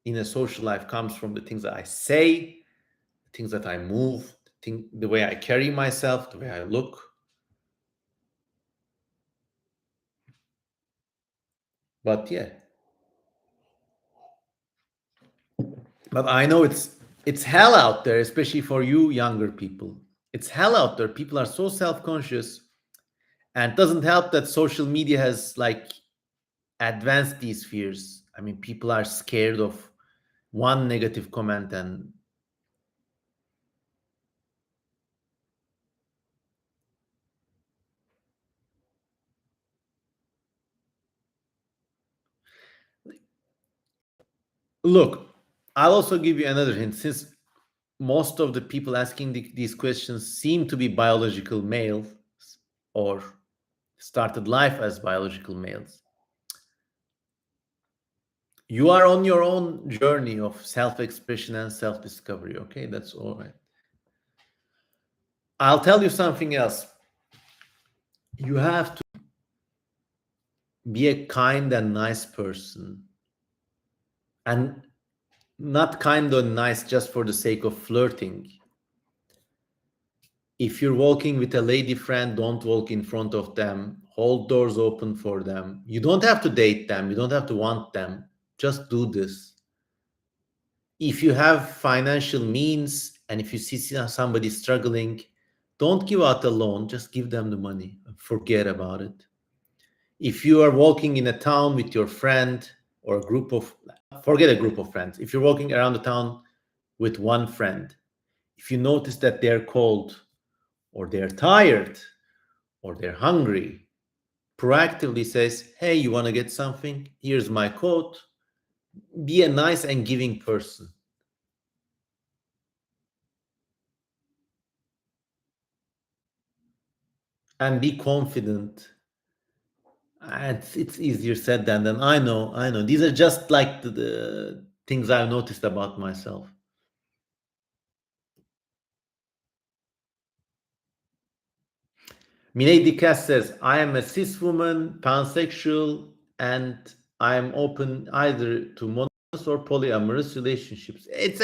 in a social life comes from the things that I say, the things that I move, the way I carry myself, the way I look. But yeah, but I know it's hell out there, especially for you younger people. It's hell out there. People are so self-conscious, and it doesn't help that social media has like advanced these fears. I mean, people are scared of one negative comment. And look, I'll also give you another hint. Since most of the people asking these questions seem to be biological males or started life as biological males, you are on your own journey of self-expression and self-discovery. Okay, that's all right. I'll tell you something else. You have to be a kind and nice person, and not kind and nice just for the sake of flirting. If you're walking with a lady friend, don't walk in front of them. Hold doors open for them. You don't have to date them. You don't have to want them. Just do this. If you have financial means and if you see somebody struggling, don't give out a loan. Just give them the money. Forget about it. If you are walking in a town with your friend or a group of, forget a group of friends. If you're walking around the town with one friend, if you notice that they're cold or they're tired or they're hungry, proactively says, hey, you want to get something? Here's my coat. Be a nice and giving person. And be confident. It's easier said than done. I know, I know. These are just like the things I've noticed about myself. Milady Cass says, I am a cis woman, pansexual, and I am open either to monogamous or polyamorous relationships. It's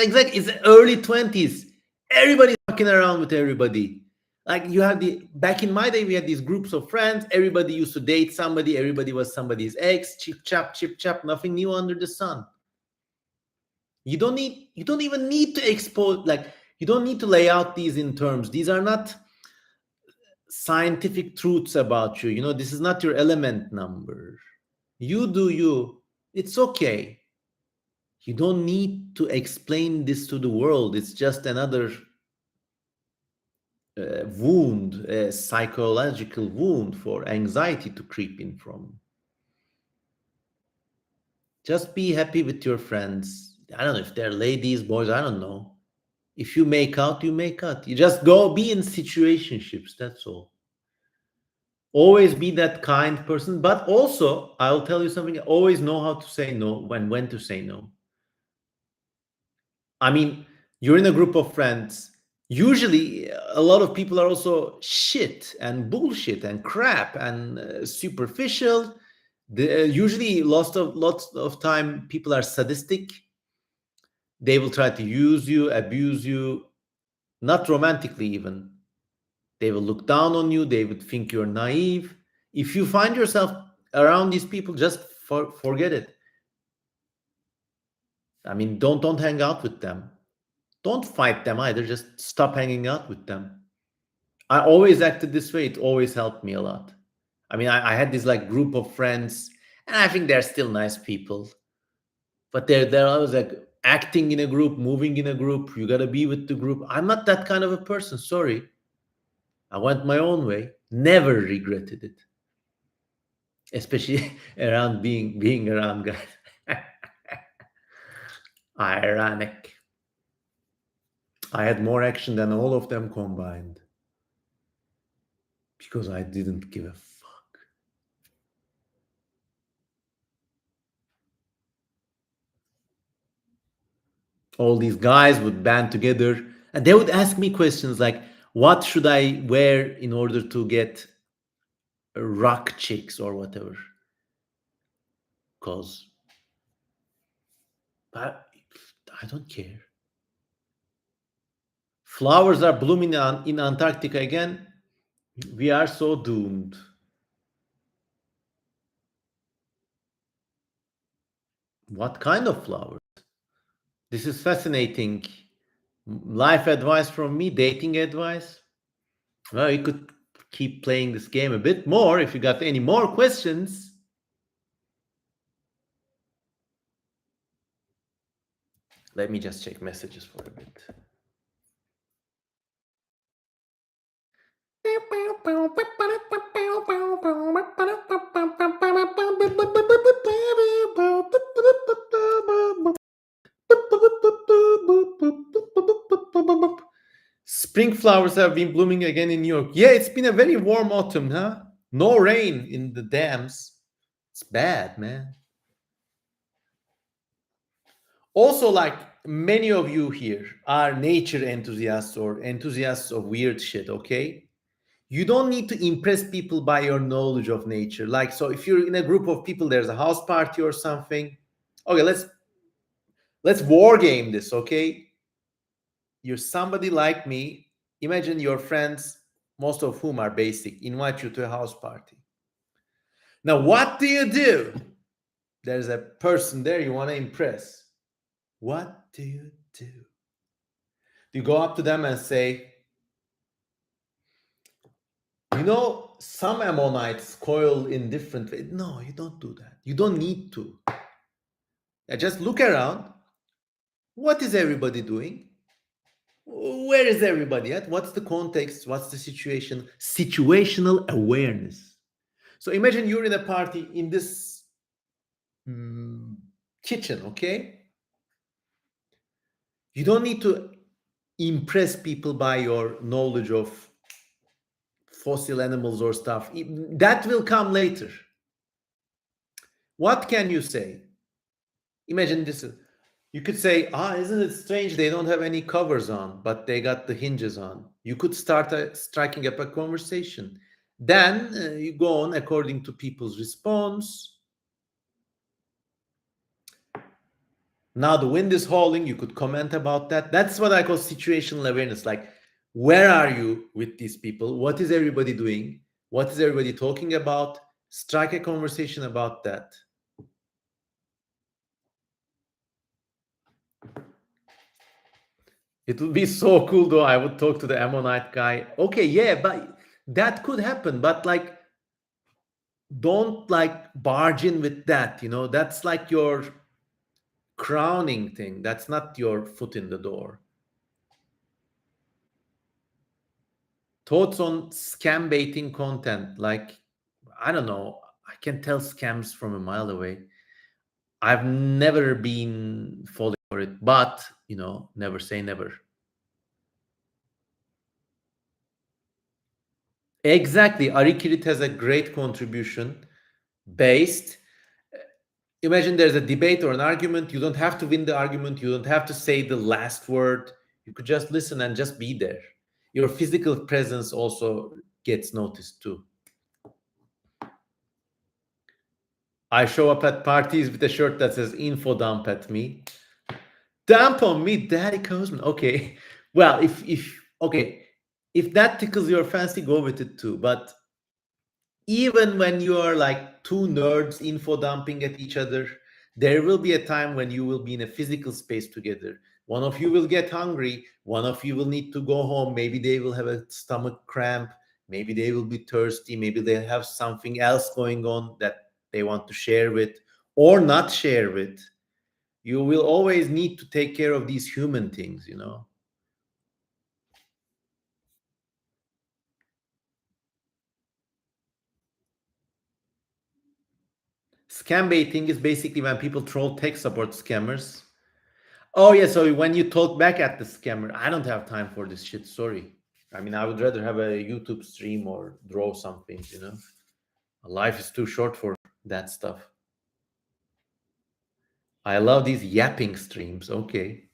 early 20s. Everybody's fucking around with everybody. Like you have back in my day, we had these groups of friends. Everybody used to date somebody. Everybody was somebody's ex. Chip chap. Nothing new under the sun. You don't even need to expose, like, you don't need to lay out these in terms. These are not scientific truths about you. You know, this is not your element number. You do you. It's okay. You don't need to explain this to the world. It's just another wound, a psychological wound for anxiety to creep in from. Just be happy with your friends. I don't know if they're ladies, boys, I don't know. If you make out, you make out. You just go be in situationships. That's all. Always be that kind person, but also I'll tell you something. Always know how to say no when to say no. I mean, you're in a group of friends. Usually, a lot of people are also shit and bullshit and crap and superficial. Usually, lots of time, people are sadistic. They will try to use you, abuse you, not romantically even. They will look down on you. They would think you're naive. If you find yourself around these people, just forget it. I mean, don't hang out with them. Don't fight them either. Just stop hanging out with them. I always acted this way. It always helped me a lot. I mean, I had this like group of friends, and I think they're still nice people, but they're always like acting in a group, moving in a group. You gotta be with the group. I'm not that kind of a person. Sorry, I went my own way. Never regretted it, especially around being around guys. Ironic. I had more action than all of them combined because I didn't give a fuck. All these guys would band together and they would ask me questions like, what should I wear in order to get rock chicks or whatever? Because I don't care. Flowers are blooming in Antarctica again. We are so doomed. What kind of flowers? This is fascinating. Life advice from me, dating advice. Well, you could keep playing this game a bit more if you got any more questions. Let me just check messages for a bit. Spring flowers have been blooming again in New York. Yeah, it's been a very warm autumn, huh? No rain in the dams. It's bad, man. Also, like many of you here are nature enthusiasts or enthusiasts of weird shit, okay? You don't need to impress people by your knowledge of nature. Like, so if you're in a group of people, there's a house party or something. Okay, let's war game this, okay? You're somebody like me. Imagine your friends, most of whom are basic, invite you to a house party. Now, what do you do? There's a person there you want to impress. What do you do? Do you go up to them and say, you know, some ammonites coil in different ways? No, you don't do that. You don't need to. Just look around. What is everybody doing? Where is everybody at? What's the context? What's the situation? Situational awareness. So imagine you're in a party in this kitchen, okay? You don't need to impress people by your knowledge of fossil animals or stuff. That will come later. What can you say? Imagine this. You could say, isn't it strange they don't have any covers on, but they got the hinges on. You could start striking up a conversation. Then you go on according to people's response. Now the wind is howling. You could comment about that. That's what I call situational awareness. Like, where are you with these people? What is everybody doing? What is everybody talking about? Strike a conversation about that. It would be so cool though. I would talk to the Ammonite guy. Okay, yeah, but that could happen. But like, don't like barge in with that. You know, that's like your crowning thing. That's not your foot in the door. Thoughts on scam baiting content? Like, I don't know. I can tell scams from a mile away. I've never been falling for it, but you know, never say never. Exactly. Ari Kirit has a great contribution based. Imagine there's a debate or an argument. You don't have to win the argument. You don't have to say the last word. You could just listen and just be there. Your physical presence also gets noticed too. I show up at parties with a shirt that says info dump at me. Dump on me, Daddy Cosman. Okay. Well, if that tickles your fancy, go with it too. But even when you are like two nerds info dumping at each other, there will be a time when you will be in a physical space together. One of you will get hungry, one of you will need to go home, maybe they will have a stomach cramp, Maybe they will be thirsty, maybe they have something else going on that they want to share with or not share with. You will always need to take care of these human things, you know. Scam baiting is basically when people troll tech support scammers. Oh yeah, so when you talk back at the scammer, I don't have time for this shit. Sorry. I mean, I would rather have a YouTube stream or draw something. You know, life is too short for that stuff. I love these yapping streams. Okay.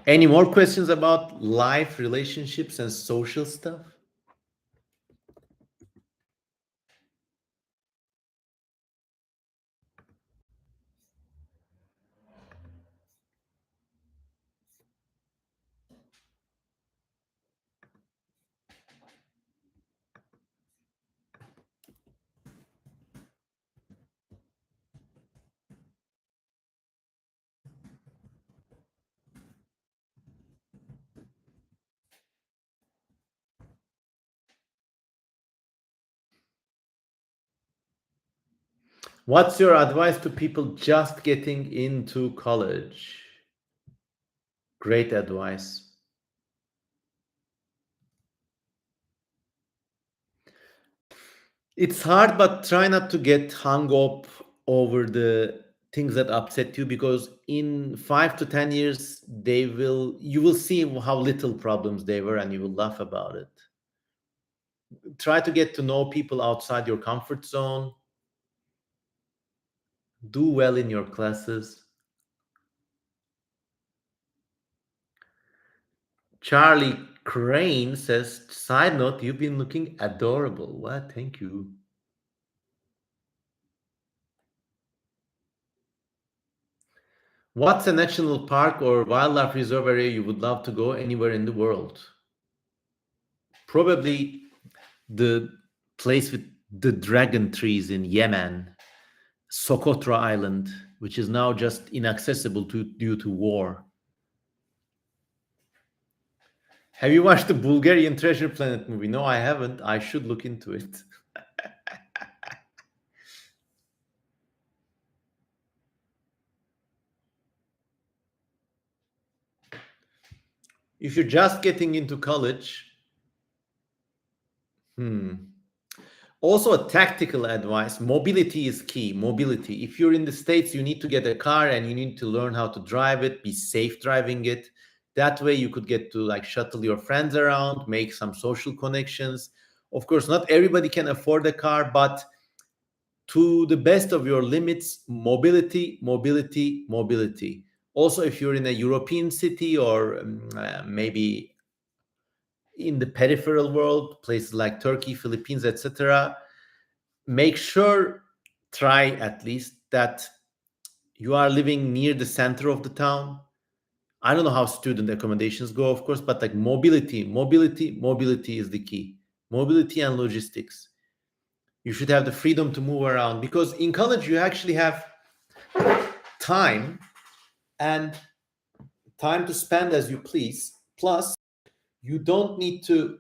Any more questions about life, relationships, and social stuff? What's your advice to people just getting into college? Great advice. It's hard, but try not to get hung up over the things that upset you, because in 5 to 10 years you will see how little problems they were and you will laugh about it. Try to get to know people outside your comfort zone. Do well in your classes. Charlie Crane says, side note, you've been looking adorable. What? Thank you. What's a national park or wildlife reserve area you would love to go anywhere in the world? Probably the place with the dragon trees in Yemen, Socotra Island, which is now just inaccessible due to war. Have you watched the Bulgarian Treasure Planet movie? No, I haven't. I should look into it. If you're just getting into college, hmm. Also, a tactical advice, mobility is key. Mobility. If you're in the States, you need to get a car and you need to learn how to drive it, be safe driving it. That way, you could get to like shuttle your friends around, make some social connections. Of course, not everybody can afford a car, but to the best of your limits, mobility, mobility, mobility. Also, if you're in a European city or maybe in the peripheral world, places like Turkey, Philippines, etc., make sure, try at least, that you are living near the center of the town. I don't know how student accommodations go, of course, but like mobility is the key. Mobility and logistics. You should have the freedom to move around, because in college you actually have time, and time to spend as you please. Plus, you don't need to,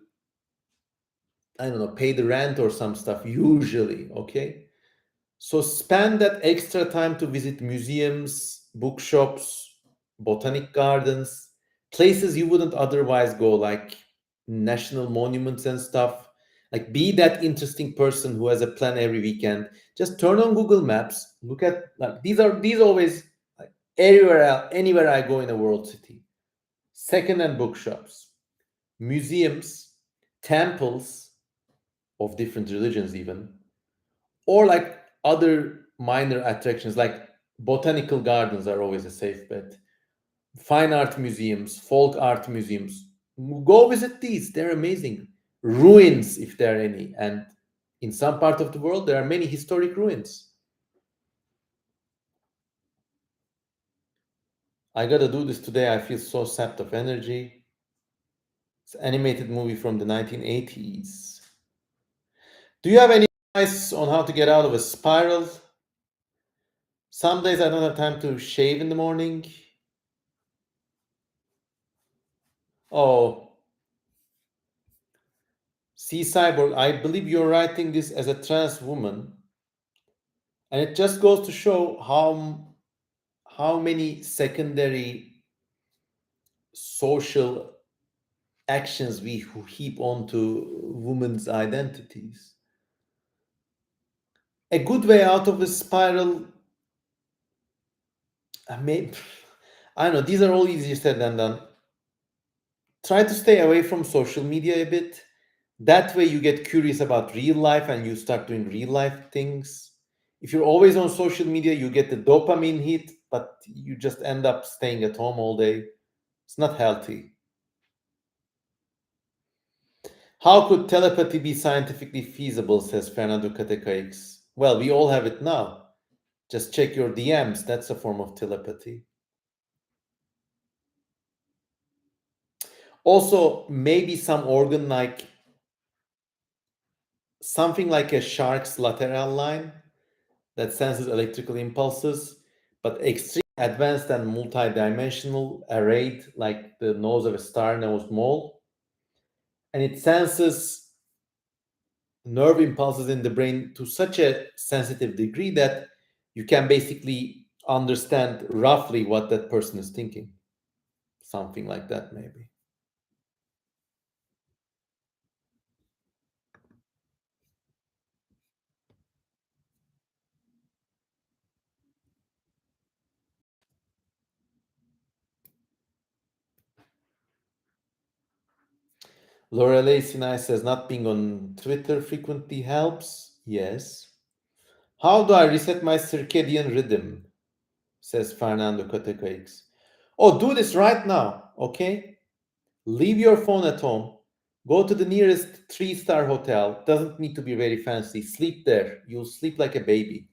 I don't know, pay the rent or some stuff usually, okay? So spend that extra time to visit museums, bookshops, botanic gardens, places you wouldn't otherwise go, like national monuments and stuff. Like, be that interesting person who has a plan every weekend. Just turn on Google Maps, look at, like, these always, like, anywhere I go in a world city. Second-hand bookshops, museums, temples of different religions even, or like other minor attractions like botanical gardens are always a safe bet. Fine art museums, folk art museums, go visit these, they're amazing. Ruins, if there are any, and in some part of the world there are many historic ruins. I gotta do this today, I feel so sapped of energy. It's an animated movie from the 1980s. Do you have any advice on how to get out of a spiral? Some days I don't have time to shave in the morning. Oh, See, Cyborg, I believe you're writing this as a trans woman, and it just goes to show how many secondary social actions we heap onto women's identities. A good way out of the spiral, I mean, I don't know, these are all easier said than done. Try to stay away from social media a bit. That way you get curious about real life and you start doing real life things. If you're always on social media, you get the dopamine hit, but you just end up staying at home all day. It's not healthy. How could telepathy be scientifically feasible, says Fernando Catecaix. Well, we all have it now. Just check your DMs. That's a form of telepathy. Also, maybe some organ like something like a shark's lateral line that senses electrical impulses, but extreme advanced and multi-dimensional arrayed like the nose of a star-nosed mole. And it senses nerve impulses in the brain to such a sensitive degree that you can basically understand roughly what that person is thinking. Something like that, maybe. Lorelei Sinai says not being on Twitter frequently helps. Yes. How do I reset my circadian rhythm? Says Fernando Cotecaix. Oh, do this right now, okay? Leave your phone at home. Go to the nearest three-star hotel. Doesn't need to be very fancy. Sleep there. You'll sleep like a baby.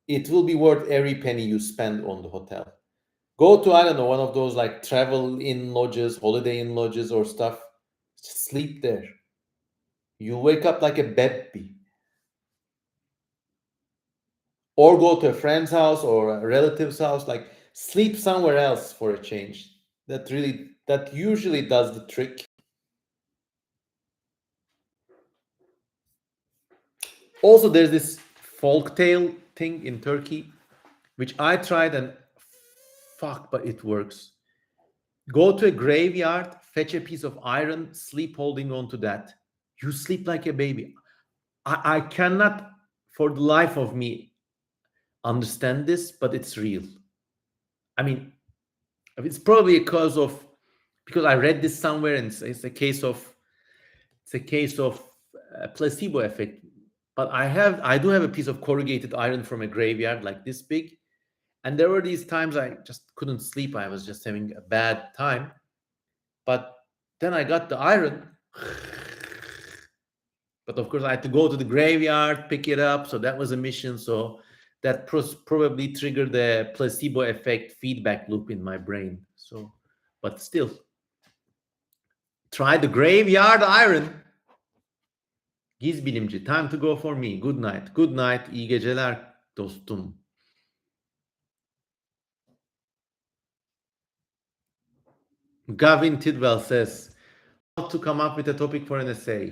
It will be worth every penny you spend on the hotel. Go to, I don't know, one of those like travel in lodges, holiday in lodges or stuff. Just sleep there. You'll wake up like a baby. Or go to a friend's house or a relative's house. Like sleep somewhere else for a change. That usually does the trick. Also, there's this folktale thing in Turkey, which I tried and fuck, but it works. Go to a graveyard, fetch a piece of iron, sleep holding on to that. You sleep like a baby. I cannot, for the life of me, understand this, but it's real. I mean, it's probably because I read this somewhere, and it's a case of placebo effect. But I do have a piece of corrugated iron from a graveyard like this big, and there were these times I just couldn't sleep. I was just having a bad time. But then I got the iron, but of course I had to go to the graveyard, pick it up. So that was a mission. So that probably triggered the placebo effect feedback loop in my brain. So, but still, try the graveyard iron. Giz bilimci, time to go for me. Good night. Good night. İyi geceler dostum. Gavin Tidwell says, how to come up with a topic for an essay.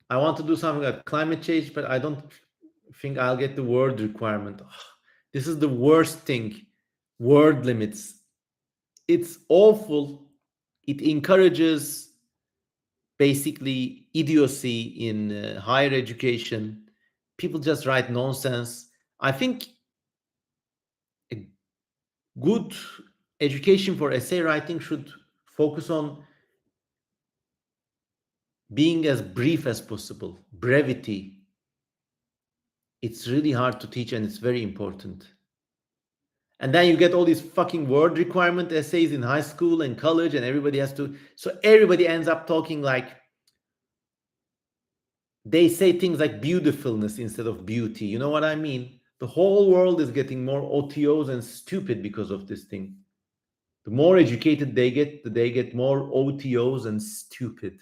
I want to do something about climate change, but I don't think I'll get the word requirement. This is the worst thing. Word limits. It's awful. It encourages basically idiocy in higher education. People just write nonsense. I think a good education for essay writing should focus on being as brief as possible. Brevity. It's really hard to teach and it's very important. And then you get all these fucking word requirement essays in high school and college, and everybody has to. So everybody ends up talking like they say things like beautifulness instead of beauty. You know what I mean? The whole world is getting more OTOs and stupid because of this thing. The more educated they get more OTOs and stupid.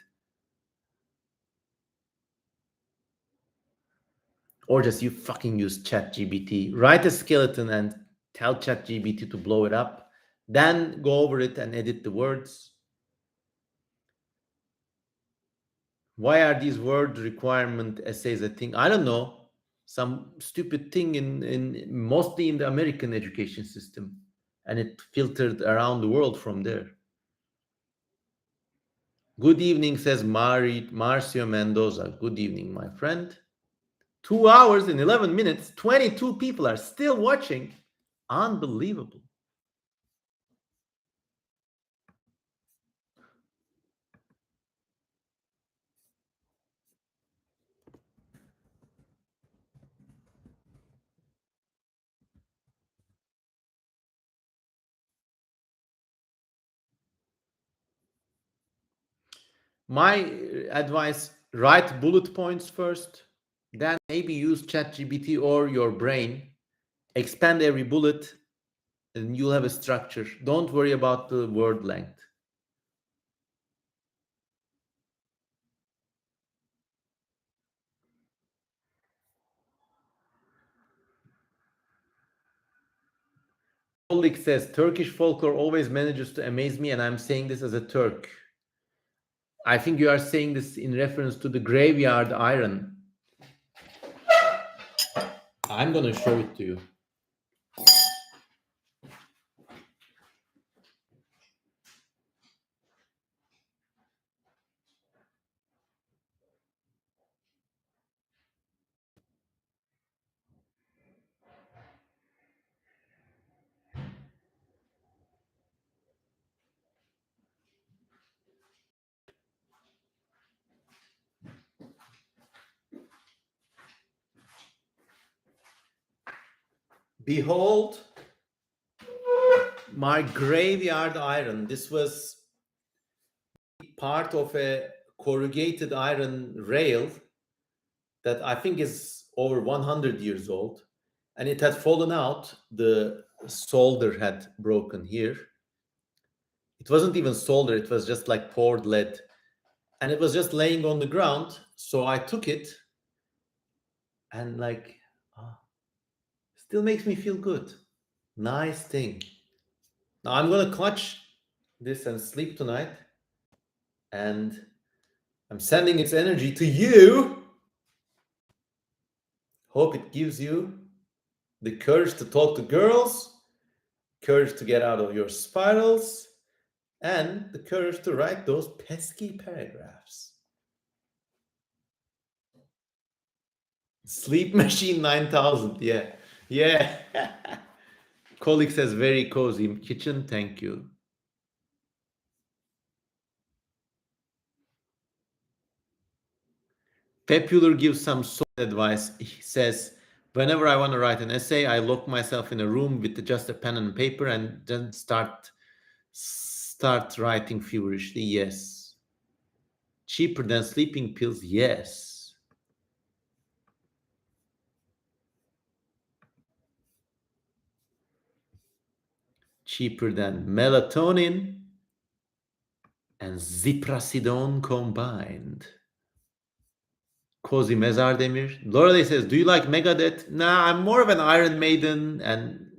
Or just you fucking use ChatGPT. Write a skeleton and tell ChatGPT to blow it up. Then go over it and edit the words. Why are these word requirement essays a thing? I don't know. Some stupid thing in mostly in the American education system, and it filtered around the world from there. Good evening, says Marcio Mendoza. Good evening, my friend. 2 hours and 11 minutes, 22 people are still watching. Unbelievable. My advice, write bullet points first, then maybe use ChatGPT or your brain, expand every bullet, and you'll have a structure. Don't worry about the word length. Olik says Turkish folklore always manages to amaze me, and I'm saying this as a Turk. I think you are saying this in reference to the graveyard iron. I'm gonna show it to you. Behold my graveyard iron. This was part of a corrugated iron rail that I think is over 100 years old, and it had fallen out. The solder had broken here. It wasn't even solder, it was just like poured lead, and it was just laying on the ground. So I took it, and like, ah, still makes me feel good. Nice thing. Now I'm gonna clutch this and sleep tonight, and I'm sending its energy to you. Hope it gives you the courage to talk to girls, courage to get out of your spirals, and the courage to write those pesky paragraphs. Sleep Machine 9000, yeah. Yeah. Colleague says very cozy kitchen, thank you. Popular gives some solid advice. He says, whenever I want to write an essay, I lock myself in a room with just a pen and paper and then start writing feverishly. Yes. Cheaper than sleeping pills? Yes. Cheaper than melatonin and ziprasidone combined. Kozi Mezardemir. Lorelei says, do you like Megadeth? Nah, I'm more of an Iron Maiden and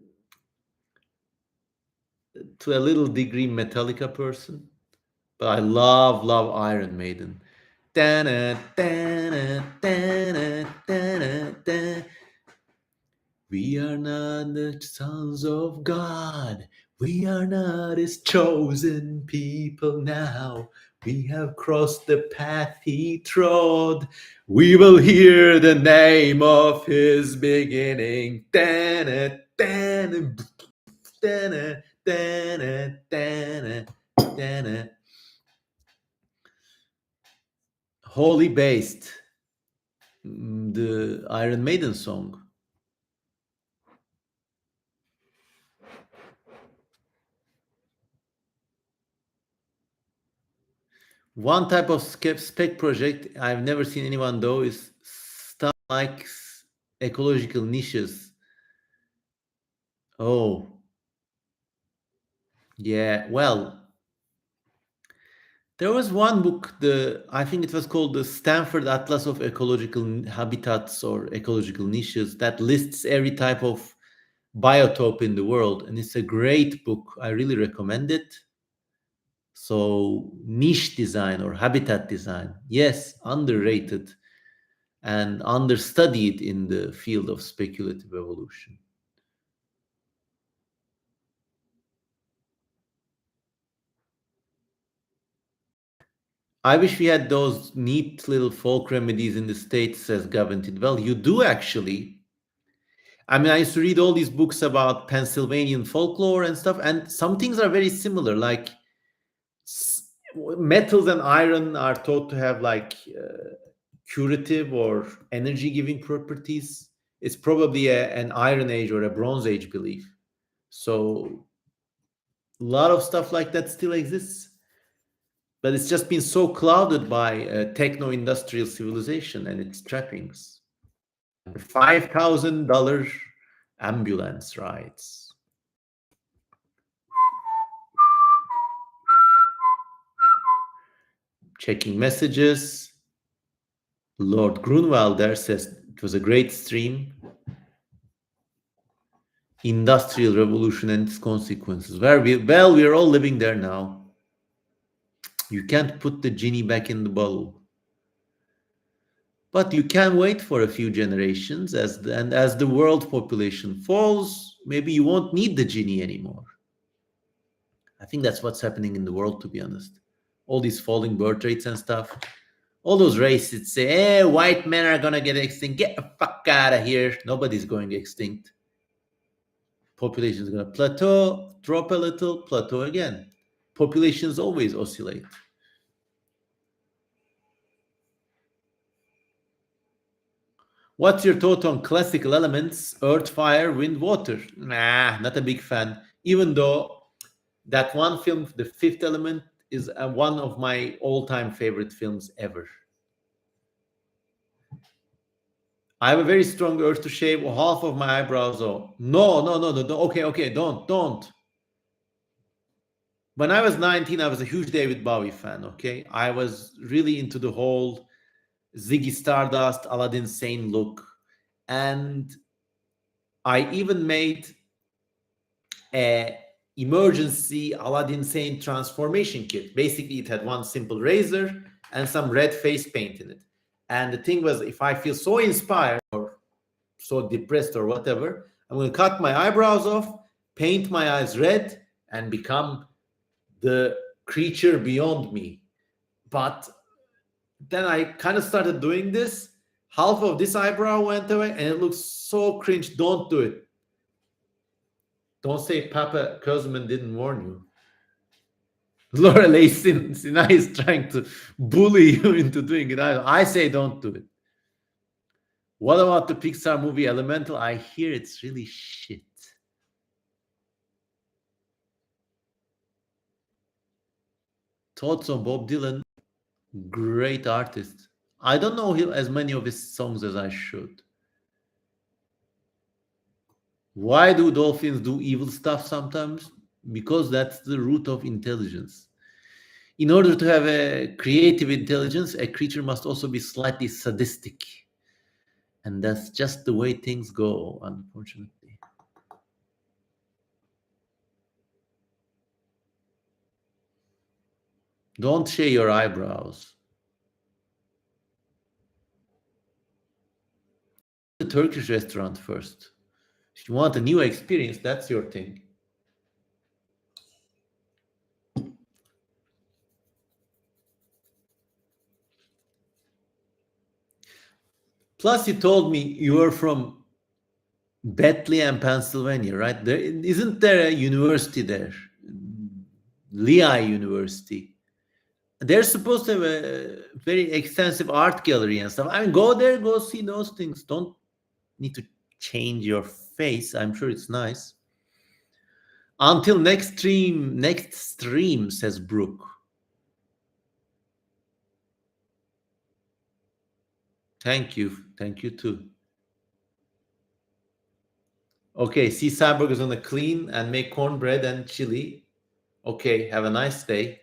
to a little degree Metallica person. But I love Iron Maiden. Da-na, da-na, da-na, da-na, da. We are not the sons of God. We are not his chosen people now. We have crossed the path he trod. We will hear the name of his beginning. Da-na, da-na, da-na, da-na, da-na, da-na. Holy Based, the Iron Maiden song. One type of spec project I've never seen anyone do is stuff like ecological niches. Oh, yeah. Well, there was one book, I think it was called the Stanford Atlas of Ecological Habitats or Ecological Niches, that lists every type of biotope in the world, and it's a great book. I really recommend it. So niche design or habitat design, yes, underrated and understudied in the field of speculative evolution. I wish we had those neat little folk remedies in the States, says Gavin Tidwell. You do actually. I mean, I used to read all these books about Pennsylvanian folklore and stuff, and some things are very similar. Like metals and iron are thought to have like curative or energy giving properties. It's probably an Iron Age or a Bronze Age belief. So a lot of stuff like that still exists, but it's just been so clouded by techno-industrial civilization and its trappings. $5,000 ambulance rides. Checking messages. Lord Grunwalder says it was a great stream. Industrial revolution and its consequences. Well, we're all living there now. You can't put the genie back in the bottle. But you can wait for a few generations and as the world population falls, maybe you won't need the genie anymore. I think that's what's happening in the world, to be honest. All these falling birth rates and stuff. All those racists say, hey, white men are going to get extinct. Get the fuck out of here. Nobody's going extinct. Population is going to plateau, drop a little, plateau again. Populations always oscillate. What's your thought on classical elements? Earth, fire, wind, water? Nah, not a big fan. Even though that one film, The Fifth Element, is one of my all-time favorite films ever. I have a very strong urge to shave half of my eyebrows off. No, no, no, no, no. Okay, don't. When I was 19, I was a huge David Bowie fan, okay? I was really into the whole Ziggy Stardust, Aladdin Sane look. And I even made a emergency Aladdin Sane transformation kit. Basically, it had one simple razor and some red face paint in it. And the thing was, if I feel so inspired or so depressed or whatever, I'm going to cut my eyebrows off, paint my eyes red, and become the creature beyond me. But then I kind of started doing this. Half of this eyebrow went away, and it looks so cringe. Don't do it. Don't say Papa Cosman didn't warn you. Lorelei Sinai is trying to bully you into doing it. I say don't do it. What about the Pixar movie Elemental? I hear it's really shit. Thoughts on Bob Dylan? Great artist. I don't know as many of his songs as I should. Why do dolphins do evil stuff sometimes? Because that's the root of intelligence. In order to have a creative intelligence, a creature must also be slightly sadistic. And that's just the way things go, unfortunately. Don't shave your eyebrows. The Turkish restaurant first. If you want a new experience, that's your thing. Plus, you told me you were from Bethlehem, Pennsylvania, right? Isn't there a university there? Lehigh University. They're supposed to have a very extensive art gallery and stuff. I mean, go there, go see those things. Don't need to change your face. I'm sure it's nice. Until next stream, says Brooke. Thank you too. Okay, see Cyborg is gonna clean and make cornbread and chili. Okay, have a nice day.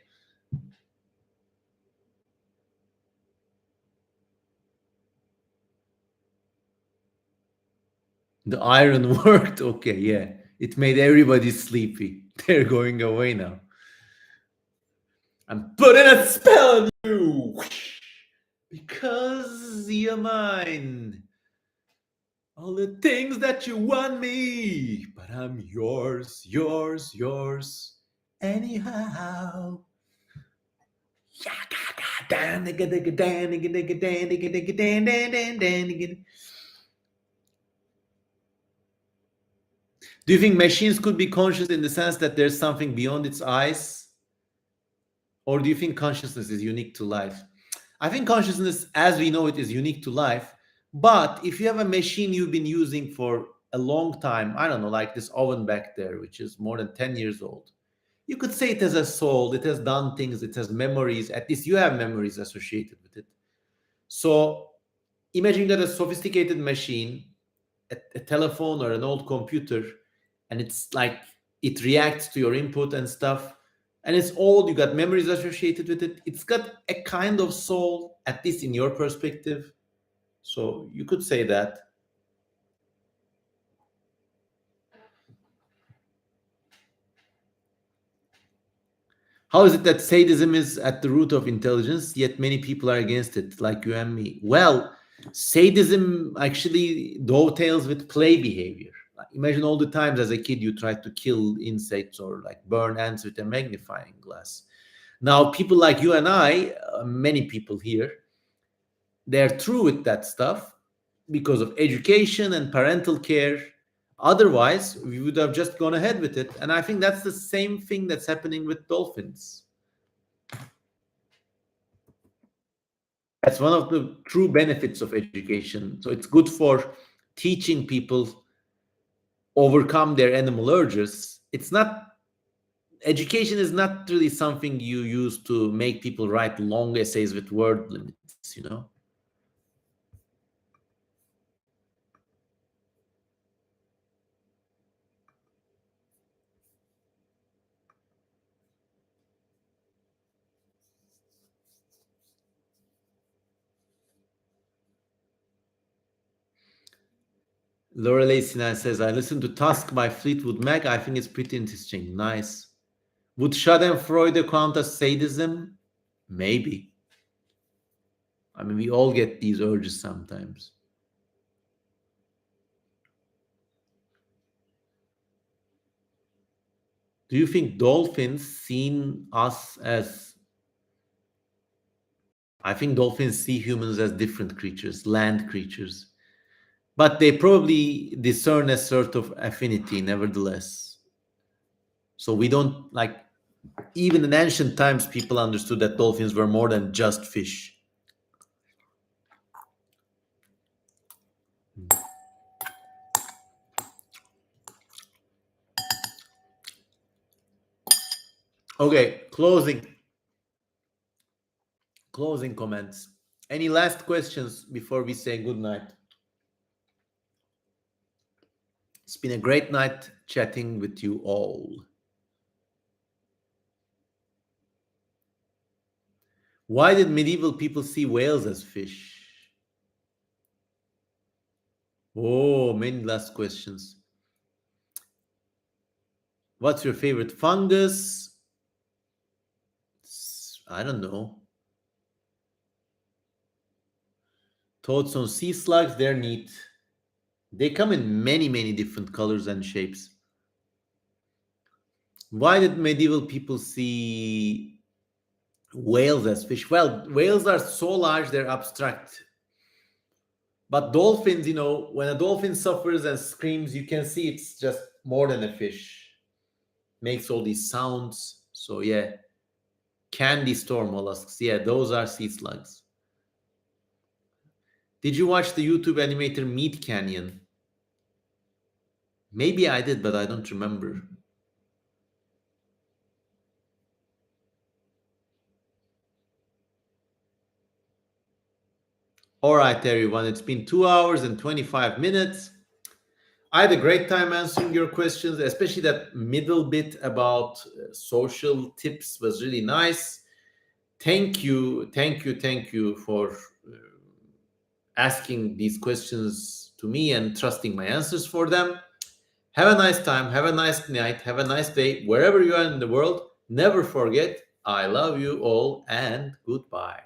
The iron worked. Okay, yeah. It made everybody sleepy. They're going away now. I'm putting a spell on you because you're mine. All the things that you want me, but I'm yours, yours, yours. Anyhow. Do you think machines could be conscious in the sense that there's something beyond its eyes? Or do you think consciousness is unique to life? I think consciousness, as we know it, is unique to life. But if you have a machine you've been using for a long time, I don't know, like this oven back there, which is more than 10 years old, you could say it has a soul, it has done things, it has memories. At least you have memories associated with it. So imagine that a sophisticated machine, a telephone or an old computer, and it's like it reacts to your input and stuff, and it's old, you got memories associated with it, it's got a kind of soul, at least in your perspective. So you could say that. How is it that sadism is at the root of intelligence, yet many people are against it, like you and me? Well, sadism actually dovetails with play behavior. Like, imagine all the times as a kid you tried to kill insects or like burn ants with a magnifying glass. Now, people like you and I, many people here, they're true with that stuff because of education and parental care. Otherwise, we would have just gone ahead with it. And I think that's the same thing that's happening with dolphins. That's one of the true benefits of education. So it's good for teaching people overcome their animal urges. It's not Education is not really something you use to make people write long essays with word limits. Lorelei Sinan says, I listened to Tusk by Fleetwood Mac. I think it's pretty interesting. Nice. Would Schadenfreude count as sadism? Maybe. I mean, we all get these urges sometimes. Do you think dolphins seen us as... I think dolphins see humans as different creatures, land creatures. But they probably discern a sort of affinity nevertheless. So we don't like... Even in ancient times, people understood that dolphins were more than just fish. Okay, closing comments. Any last questions before we say good night? It's been a great night chatting with you all. Why did medieval people see whales as fish? Oh, many last questions. What's your favorite fungus? I don't know. Thoughts on sea slugs? They're neat. They come in many, many different colors and shapes. Why did medieval people see whales as fish? Well, whales are so large, they're abstract. But dolphins, when a dolphin suffers and screams, you can see it's just more than a fish. Makes all these sounds. So, yeah. Candy store mollusks. Yeah, those are sea slugs. Did you watch the YouTube animator Meat Canyon? Maybe I did, but I don't remember. All right, everyone. It's been 2 hours and 25 minutes. I had a great time answering your questions, especially that middle bit about social tips was really nice. Thank you for asking these questions to me and trusting my answers for them. Have a nice time. Have a nice night. Have a nice day. Wherever you are in the world, never forget, I love you all and goodbye.